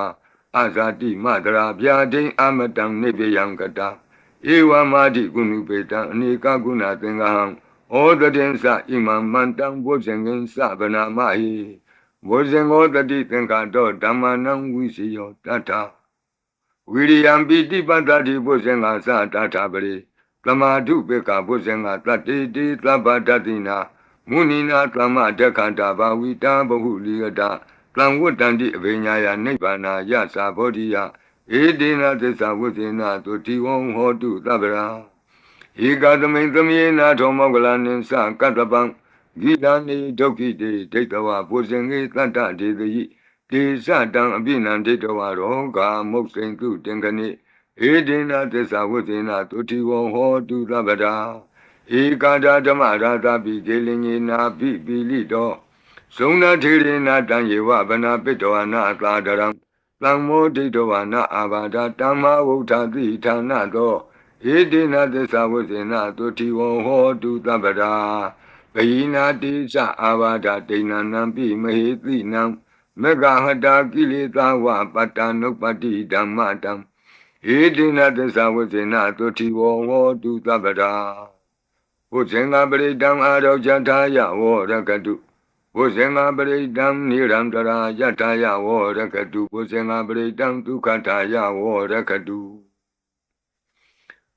အာဇာတိမတရာဗျာဒိံအမတံနိဗ္ဗယံကတာဧဝမာတိကုဏုပေတံအနေကကုဏသင်္ဃဟံဩတတိသဣမံမန္တံဘုဇင်္ဂင်သဗနာမဟိဘုဇင်္ဂောတတိသင်္ခါတောဓမ္မနံဝိစီယောတတ္ထဝိရိယံပိတိပတ္တိဘုဇင်္ဂသတ္ထပရိသမာဓုပေကဘုဇင်္ဂတတ္တိတိသဗ္ဗတတိနာမုနိနာသမဒက္ခန္တာဘာဝိတာဘဟုလိယတာသံဝတ္တန္တိအဘိညာယနိဗ္ဗာနာယသာဘောဓိယဧဒေနသစ္စာဝိသေနသုတိဝံဟောတုသဗ္ဗရာဧကသမိန်သမေနာထောမောကလနိသကတ္တပံဂိတနိဒုက္ခိတေဒိဋ္ဌဝဘုဇင်္ဂေတတ္တဒေတိတေသတံအပိနံဒိဋ္ဌဝရောဂာမုတ်စိန်တုတင်္ဂနိဧဒေနသစ္စာဝိသေနသုတိဝံဟောတုသဗ္ဗရာဧကာဒဓမ္မရာသပိကေလင်ညေနာပိပိလိတောဇုံနာထေရေနာတံယေဝဗနာပိတောနာသာဒရံသံမောဒိဋ္ဌဝနာအာဘာဒတမ္မာဝုဋ္ဌတိဌာနသောဧဒေနသစ္စာဝိသေနသုတိဝံဟောတုသဗ္ဗရာဘယိနာတိသအာဘာဒဒိဏနံပိမဟေတိနံမေဃဟတာကိလေသာဝပတ္တနုပတ္တိဓမ္မတံဧဒေနသစ္စာဝိသေနသုတိဝံဟောတုသဗ္ဗရာဘုဇင်္ဂပရိတံအာရောဇထာယဝောရကတုဘုဇင်္ဂပရိတံနိရန္တရာယထာယဝောရကတုဘုဇင်္ဂပရိတံဒုက္ခထာယဝောရကတု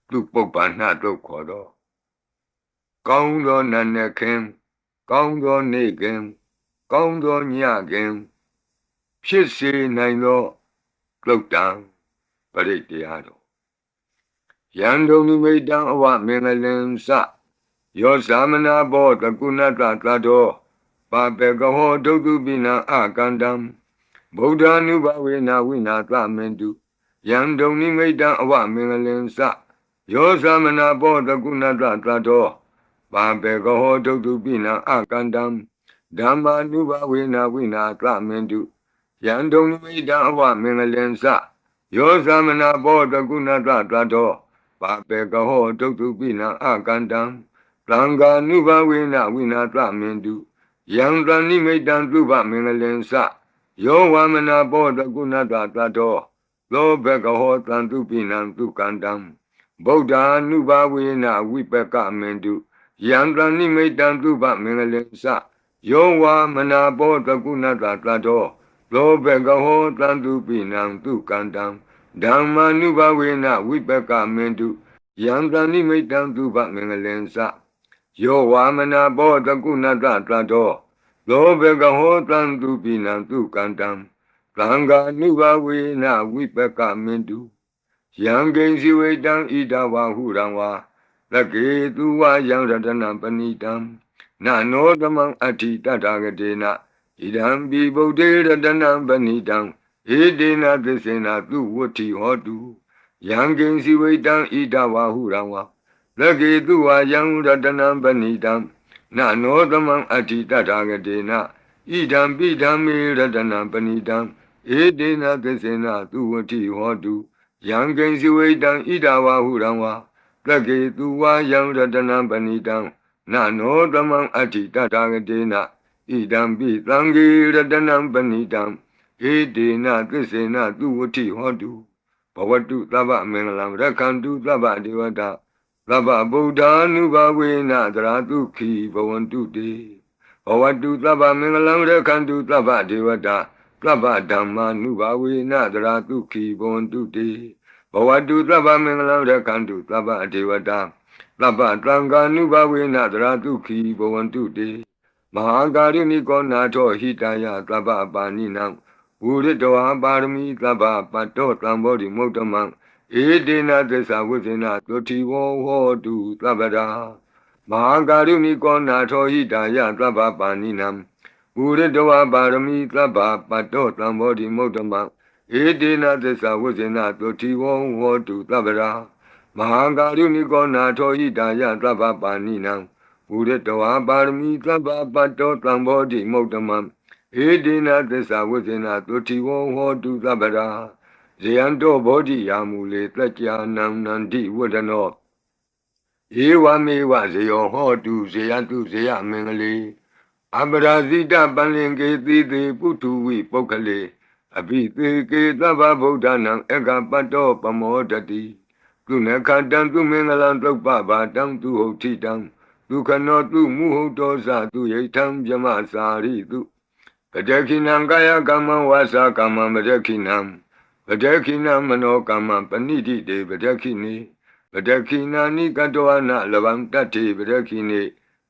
သူပုပ္ပန္နတုတ်ခေါ်တော့ကောင်းသောနတ်နဲ့ခင်ကောင်းသောနေ့ခင်ကောင်းသောညခင်ဖြစ်စေနိုင်သောသုတ်တံပရိတရားတော်ယံဒုံနိမိတံအဝမင်္ဂလင်္စယောသမနာဘောတကုဏတသတ္တောပါပေကဟောဒုက္ခပိနံအကန္တံဗုဒ္ဓ ानु ဘဝေနဝိနာသမင်တုယံဒုံနိမိတံအဝမင်္ဂလင်္စယောသမနာဘောတကုဏတသတ္တောပါပေကဟောဒုက္ခပိနံအကန္တံဓမ္မာနုဘဝေနဝိနာသမင်တုယံဒုံနိမိတံအဝမင်္ဂလင်္စယောသမနာဘောတကုဏတသတ္တောပါပေကဟောဒုက္ခပိနံအကန္တံသံဃာနုဘဝေနဝိနာသမင်တုယံတဏိမိတံသုဘမင်္ဂလင်္စယောဝမနာဘောတကုဏတသတ္တောသောဘကဟောတံသူပိနံသုကန္တံဗုဒ္ဓ ानु ဘဝေနဝိပကမင်တုယံတဏိမိတံသုဘမင်္ဂလင်္စယောဝမနာဘောတကုဏတသတ္တောသောဘကဟောတံသူပိနံသုကန္တံဓမ္မာနုဘဝေနဝိပကမင်တုယံတဏိမိတံသုဘမင်္ဂလင်္စယောဝါမနာဘောတကုဏတသတ္တော သောဘဂဟောတံသူပိနံသူကန္တံသံဃာနုဘဝေနဝိပကမင်တုယံကိဉ္စီဝေတံဣဒဝဟုရံဝါလကေသူဝယံရတနံပဏိတံနနောသမံအဋ္ဌိတတဂတေနဣဒံပိဗုဒ္ဓေရတနံပဏိတံဧတေနသစ္စေနသူဝတ္ထိဟောတုယံကိဉ္စီဝေတံဣဒဝဟုရံဝါလကေသူဝယံရတနံပဏိတံနနောသမံအဋ္ဌိတတဂတေနဣဒံပိဓမ္မေရတနံပဏိတံဧတေနသစ္စေနသူဝတ္ထိဟောတုယံကိဉ္စီဝေတံဣဒဝဟုရံဝါလကေသူဝယံရတနံပဏိတံနနောသမံအဋ္ဌိတတဂတေနဣဒံပိသံဃေရတနံပဏိတံဧတေနသစ္စေနသူဝတ္ထိဟောတုဘဝတုသဗ္ဗမင်္ဂလံရက္ခန္တုသဗ္ဗဒေဝတာသဗ္ဗဗုဒ္ဓ ानु ဘဝေနသရတုခိဘဝန္တုတေဘဝတုသဗ္ဗမင်္ဂလံရက္ခန္တုသဗ္ဗဒေဝတာသဗ္ဗဓမ္မာနုဘဝေနသရတုခိဘဝန္တုတေဘဝတုသဗ္ဗမင်္ဂလံရက္ခန္တုသဗ္ဗဒေဝတာသဗ္ဗသံဃာနုဘဝေနသရတုခိဘဝန္တုတေမဟာကာရုဏိကောနာထောဟိတယသဗ္ဗပါဏိနံဝုရိတောပါရမီသဗ္ဗပတ္တောသံဘောဓိမုဒ္ဓမံဧတေနသစ္စာဝိဇ္ဇေနသုတိဝောဟောတုသဗ္ဗရာမဟာကာရုဏိကောနာထောဟိတယသဗ္ဗပါဏိနံဝုရိတောပါရမီသဗ္ဗပတ္တောသံဘောဓိမုဒ္ဓမံဧတေနသစ္စာဝိဇ္ဇေနသုတိဝောဟောတုသဗ္ဗရာမဟာကာရုဏိကောနာထောဟိတယသဗ္ဗပါဏိနံဝုရိတောပါရမီသဗ္ဗပတ္တောသံဘောဓိမုဒ္ဓမံဧတေနသစ္စာဝိဇ္ဇေနသုတိဝောဟောတုသဗ္ဗရာဇယံတောဘောဓိယာမူလေတကြာနံနန္တိဝဒနောဧဝမေဝဇယောဟောတုဇယတုဇယမင်္ဂလေအပရာဇိတပန္လင်ကေတိတေပုထုဝိပုဂ္ဂလေအဘိသေကေသဗ္ဗဗုဒ္ဓနာဧကပတ္တောပမောတတိကုဏခတံသူမင်္ဂလံသုပ္ပဘာတံသူဟုတ်ထိတံဒုက္ခနောသူမုဟုတ်တောဇသူယိထံဗြမစာရိတုပတခိနံကာယကမ္မဝါစာကမ္မပတခိနံပတခိနမနောကမ္မပဏိတိတေပတခိနေပတခိနာနိကတောနလဗံတတ္တိပတခိနေ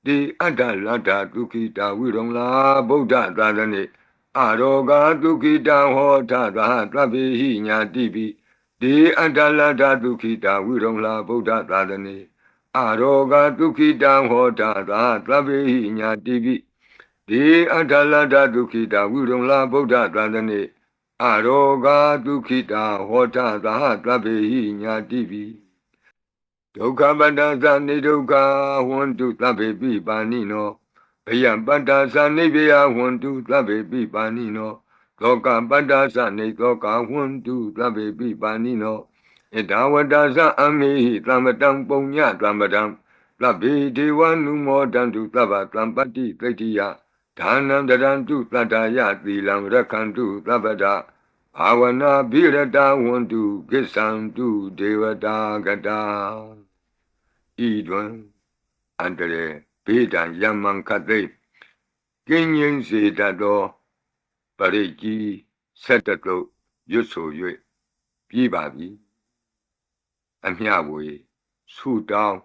တိအတ္တလတ္တဒုက္ခိတာဝိရုံလာဗုဒ္ဓသာသနေအရောဂဒုက္ခိတဟောထသဟသဗ္ဗေဟိညာတိပိတိအတ္တလတ္တဒုက္ခိတာဝိရုံလာဗုဒ္ဓသာသနေအရောဂဒုက္ခိတဟောထသဟသဗ္ဗေဟိညာတိပိတိအတ္တလတ္တဒုက္ခိတာဝိရုံလာဗုဒ္ဓသာသနေအရောဂဒုက္ခိတာဟောထသဟသဗ္ဗေဟိညာတိပိဒုက္ခပတ္တသနိဒုက္ခဝန္တုသဗ္ဗေပိပါဏိနောဘယပတ္တသနိဗ္ဗယဝန္တုသဗ္ဗေပိပါဏိနောသောကပတ္တသနိသောကဝန္တုသဗ္ဗေပိပါဏိနောဣဒဝတ္တသအမေဟိသမ္ပတံပုံညသမ္ပတံသဗ္ဗေဒေဝနုမောတံတုသဗ္ဗသံပတ္တိသိတ္တိယဒါနံတရံတုသတ္တယသီလံရက္ခန္တုသဗ္ဗဒဘာဝနာဘိရတဝန္တုကိစ္ဆံတုဒေဝတာကတာဤတွင်အန္တရေဘေးဒံယမံခတ်သိကင်းငြိမ်းစေတတ်သောပရိကြီးဆက်တတုရွတ်ဆို၍ပြီးပါပြီအမျှဝေဆုတောင်း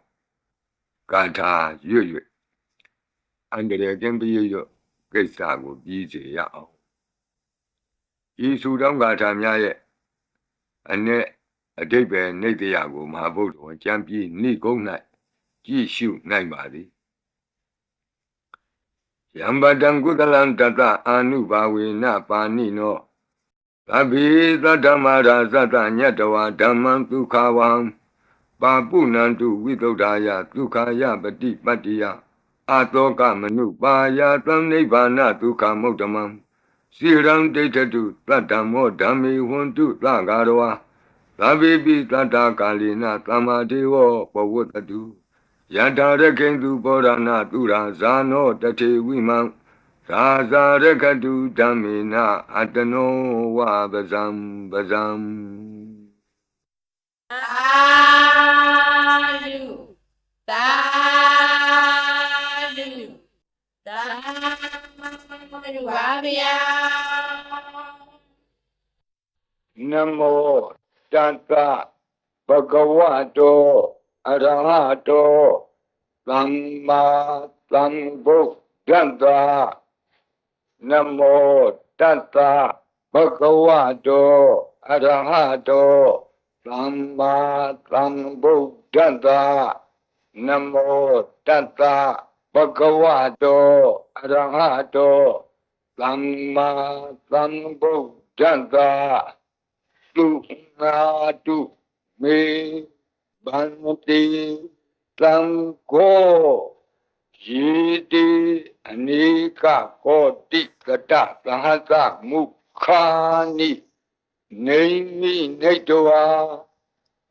ဂါထာရွတ်၍အန္တရေကင်းပြည့်ရွတ်ကိစ္စကိုပြီးစေရအောင်ဤဆုတောင်းဂါထာများရဲ့အ내အဓိပ္ပာယ်နိတ္တယကိုမဟာဗုဒ္ဓဝံကျမ်းပြီးနိဂုံး၌ကြည့်ရှုနိုင်ပါသည်ယံပတံကုသလံတတအာနုဘာဝေနပါဏိနောသဗ္ဗေသတ္တမရာဇတညတဝါဓမ္မံဒုက္ခဝံပါပုဏ္ဏံတုဝိသုဒ္ဓာယဒုက္ခယပတိပတ္တိယအတောကမနုပါယသံနိဗ္ဗာနဒုက္ခမုဒ္ဓမံစိရံဒိဋ္ဌတုတတ္တမောဓမ္မေဝန္တုသဂါရဝါသဗ္ဗေပိတတ္တကာလိနသမ္မာဒေဝပဝတ္တုယထာရခိန္တုပောရဏသူရာဇာနောတထေဝိမံသာဇာရခတုဓမ္မေနအတနောဝပဇံပဇံသာဓုသာဓုသာဓုပါဗျာနမောတတ္တဘဂဝတောအရဟတောသမ္မာသမ္ဗုဒ္ဓံ Namo Tassa Bhagavato Arahato Samma Sambuddhassa Namo Tassa Bhagavato Arahato Samma Sambuddhassa Sungatu Me Bhante Sangho Yiti Anika Koti Kata Sahasa Mukhani Naimi Naitwa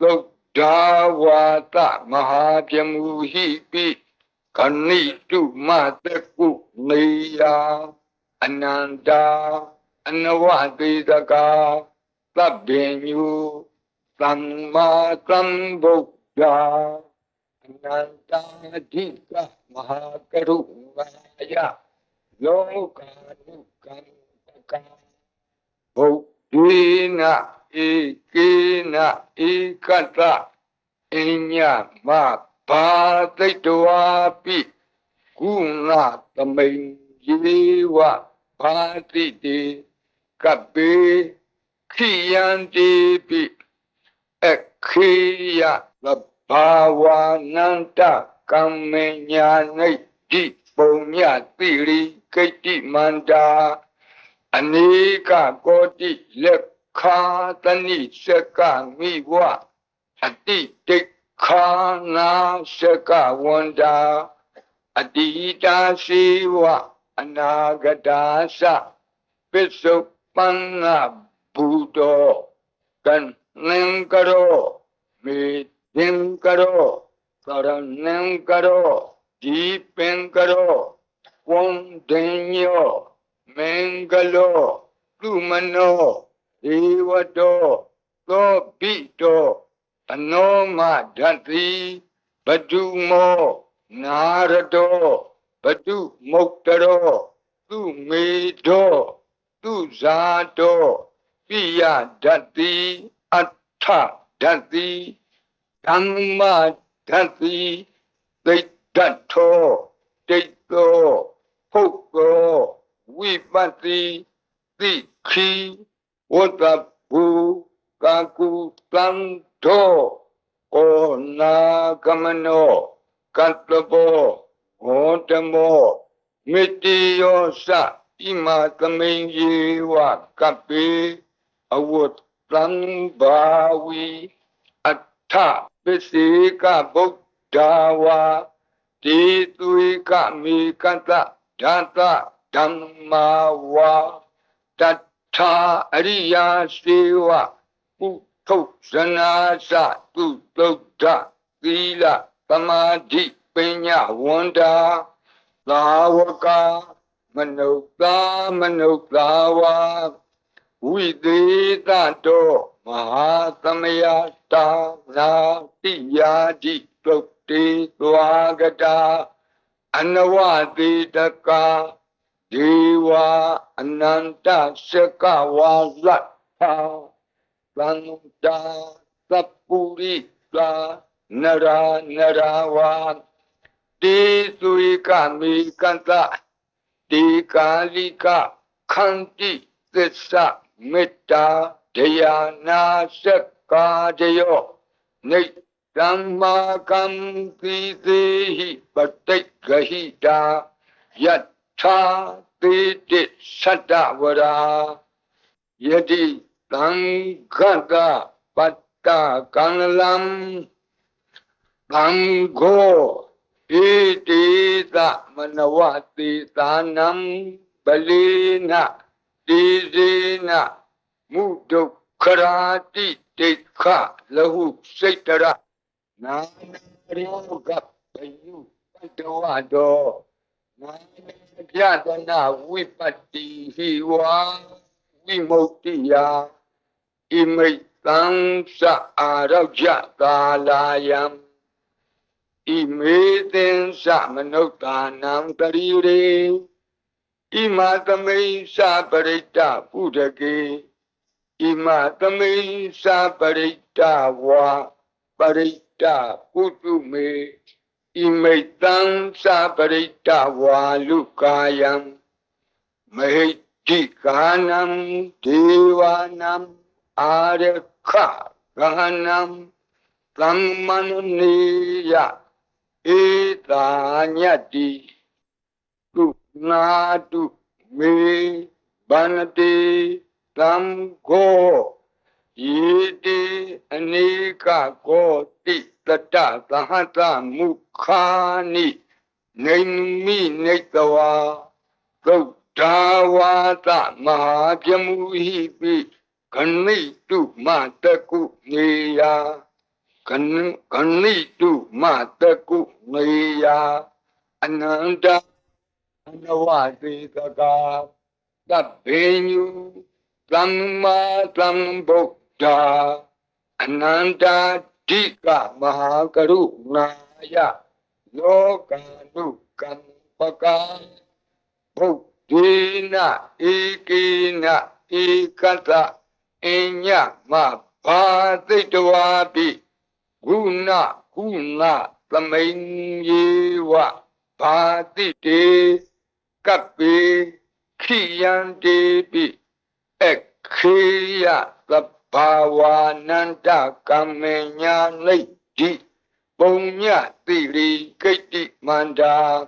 Lodawata Mahapyamuhipi Kanitu Mataku Neya Ananda Anavadidaka Sabbenyu Samma Sambuddha Anantadika Mahakarunaya Lokanukantaka Bhuddhina Ikina Ikata Inya Ma Bhataitwapi Guna Tamin Yewa Bhatiti Kabe Kiyantipi Ekhiya Bhavananta Kamenya Di Punya Tiri Keti Manda Anika Koti Lekha Tani Seka Miwa Ati Tekhana Seka Wanda Adita Siwa Anagadasa Pisupanga Buddha Kan Nengkaro Meeting karo, Karanam karo, Deeping karo, Wondenyo, Mengalo, Lumano, Ewato, Topito, Anoma Dati, Badumo, Narado, Badu Moktaro, Tu Medo, Tu Zato, Pia Dati, Atta Dati, Dhamma Dati, Dato, Dato, Hoko, Vipati, Dikhi, Watapu, Kaku, Tanto, Ona Kamano, Katabo, Otamo, Mitiosa, Ima Kamenji, Wakapi, Awut Tangbawi, Atta, Pisika Buddhawa, Tituika Mikata, Data, Dhammawa, Tatta Ariya Siva, Utto Sanasa, Tutota, Sila, Samadhi, Penya, Wanda, Lavaka, Manuktawa, Videtato, Mahasamayata, Natiyadi, Prokti, Swagata, Anavaditaka, Deva, Ananta, Shakawa, Latha, Santa, Sapurita, Narawa, Desuika, Mikanta, Dekalika, Kanti, Tissa, Metta, Dhyana, Shakajayo, Nittamma Kamti Dehi, Patikahita, Yattha Titi Sattavara, Yadi Tangata, Patta Kanalam, Tango, Itita Manawati Tanam, Balina, Dizina, Mudu Karati, Tekha, Lahu, Setara, Nanaroga, Payu, Padawado, Nanayadana, Vipati, Hiwa, Vimotiya, Imitang sa Araja Kalayam, Imitin sa Manutanam Tarire, Imatame sa Parita Pudake, Imatame sa Parita Wa, Parita Putume, Imitang sa Parita Wa Lukayam, Mahiti Ganam Devanam Arekha Ganam Brahmananiya Etanyati Tu Nadu Me Banati Tam Go Yedi Anika Goti Tata Tahata Mukhani Naimi Netawa Gautawata Mahajamuhipi Kanitu Mataku Neya Kanitu Mataku Neya Ananda Anawati Taka Tabenu Tamma Tambuddha Ananda Dika Mahakarunaya Lokanu Kampaka Buddhina Ikina Ikata Inya Mabhaditwapi Guna Tamayiwa Bhadite Kapi Kiyandepi Ekhiya Sabhavananda Kamenya Lady Punya Tiri Kiti Manda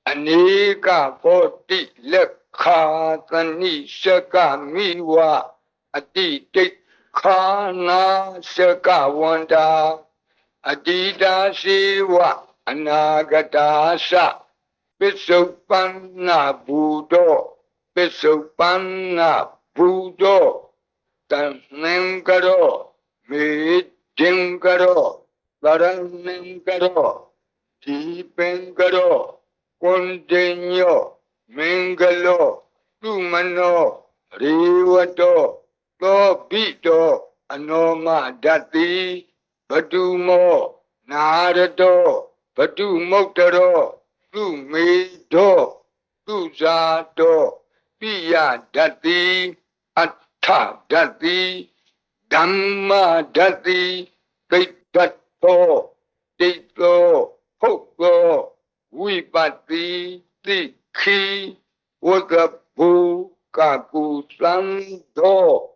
Anika Poti Lekha Tani Shaka Miwa Aditi Khana Shaka Wanda Adida Siwa Anagadasa Pisupana Budo Pisupana Budo Tanengaro Midingaro Taranengaro Tipengaro Kondenyo Mengalo Tumano Riwato Tobito Anoma Dati Badumo Narado Badumotaro Tumido Tuzado Piya Dati Atta Dati Dhamma Dati Titato Tito Hoko Vipati Tikhi Wagapu Kakusando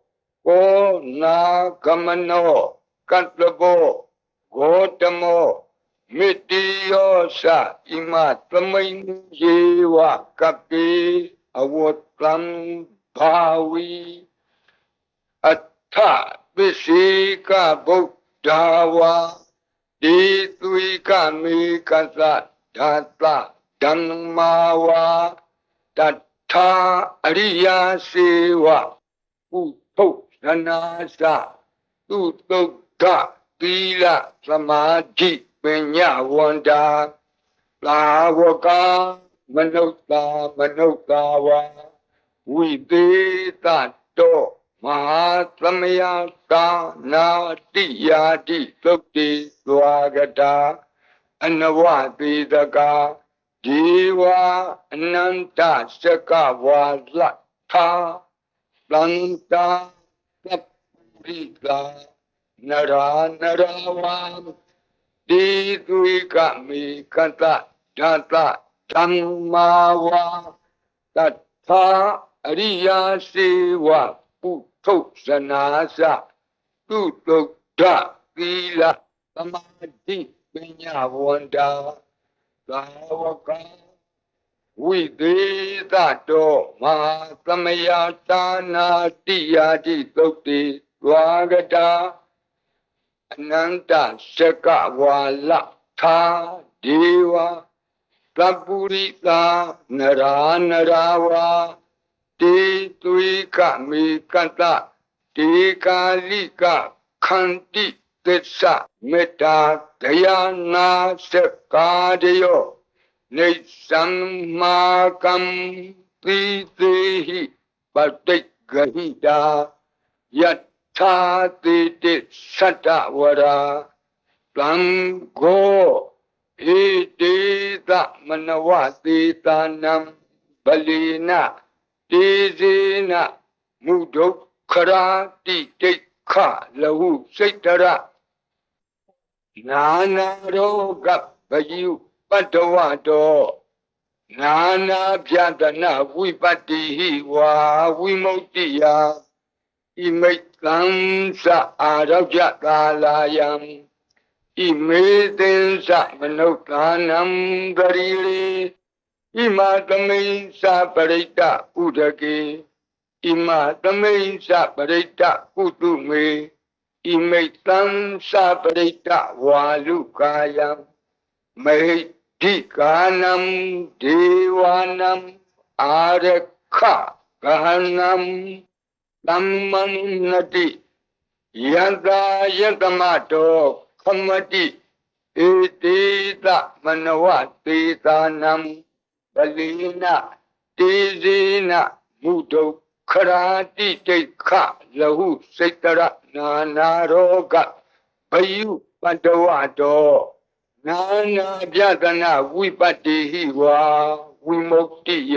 Ko Nagamano Katlabo Gotamo Mitiosa Ima Tamain Yewa Kapi Awotlam Bhavi Atta Visika Buddhawa Ditwika Mikasa Data Dhammawa Tata Ariya Sewa Uto Sanasa Utoga Tila Samadhi Penya Wanda Lawaka Manutawa Videta To Mahasamaya Kana Tiyati Sukti Swagata Anavati Daka Jiva Ananta Saka Vazlata Lanta Sapurika Narawan Ditwika Mikata Data Dhammawa Tata Ariya Sewa Puto Sanasa Tutokda Tila Samadhi Penya Wanda Sawaka Videta To Mahasamaya Tana Tiyati Sukti Swagata Ananta Shaka Wala Tha Deva Tapurita Naranarawa Titwika Mikata Tikalika Khanti Tessa Metta Dayana Sakadayo Nisammakam Pritehi Patigahita Yathati Satavara Plango Edita Manavati Tanam Balina Tizina Mudokharati Tekha Lahu Saitara Nana Roga Bayu Patavato နာနာပြဒနာဝိပတ္တိဟိဝါဝိမု ക്തി ယဣမိတ်သံသအာရောကြကာလာယံဣမေသင်္စမနုဿာနံဂရိလေဣမသမိန်္စပရိတ္တဥဒကေဣမသမိန်္စပရိတ္တကုတုမေဣမိတ်သံသပရိတ္တဝါလူကာယံမေဒီကာနံဒေဝနံအာရခဂဟနံသမ္မနတိယန္တာယတမတောခမတိဧတေတမနဝတေသာနံပလီနတေဇေနမုဒုခရာတိတိခလဟုစိတရနာနာရောဂဘယုပတ္တဝတောနာနာပြဒနာဝိပတ္တိဟိဝါဝိမု ക്തി ယ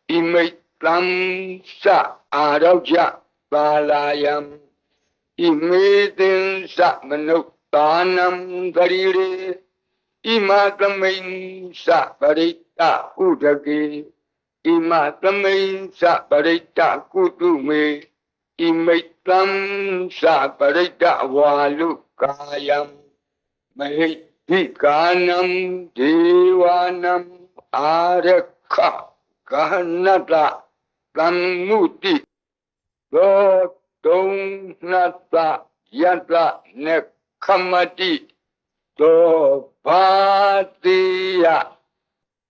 ဣမိတ်သံသအာရောကြကာလာယံဣမေသင်္စမနုဿာနံဂရိရေဣမသမိန်္စပရိတ္တဥဒကေဣမသမိန်္စပရိတ္တကုတုမေဣမိတ်သံသပရိတ္တဝါလူကာယံမဟိဒီကာနံဒေဝနံအာရခဂဟနတသံမုတိသောတုံနတယတနေခမတိသောဘာတိယ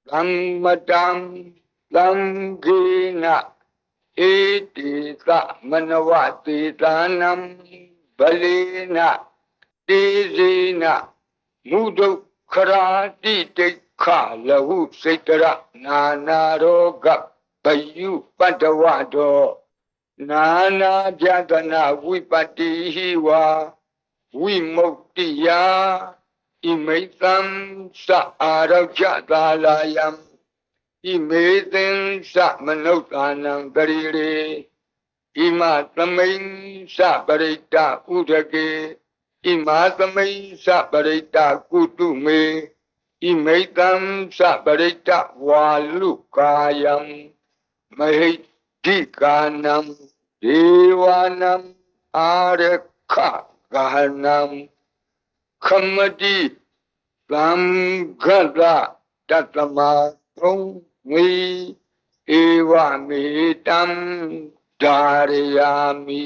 သမ္မတံသံဃေနဧတိသမနဝတေတာနံဗလေနတေဇေနမုဒုခရာတိတိခလဟုစိတရနာနာရောဂဘယုပတ္တဝတောနာနာပြဒနာဝိပတ္တိဟိဝါဝိမု ക്തി ယဣမိတ်သံသအာရောကြကာလာယံဣမေသင်္စမနုဿာနံဂရိရေဣမသမိန်္စပရိတ္တဥဒကေဣမသမိန်္စပရိတ္တကုတုမေဣမိတ်သံသပရိတ္တဝါလူကာယံမဟိဒီကာနံဒေဝနံအာရခဂဟနံခမတိသံဃတတတမသုံးဝေဧဝမေတံဓာရယာမိ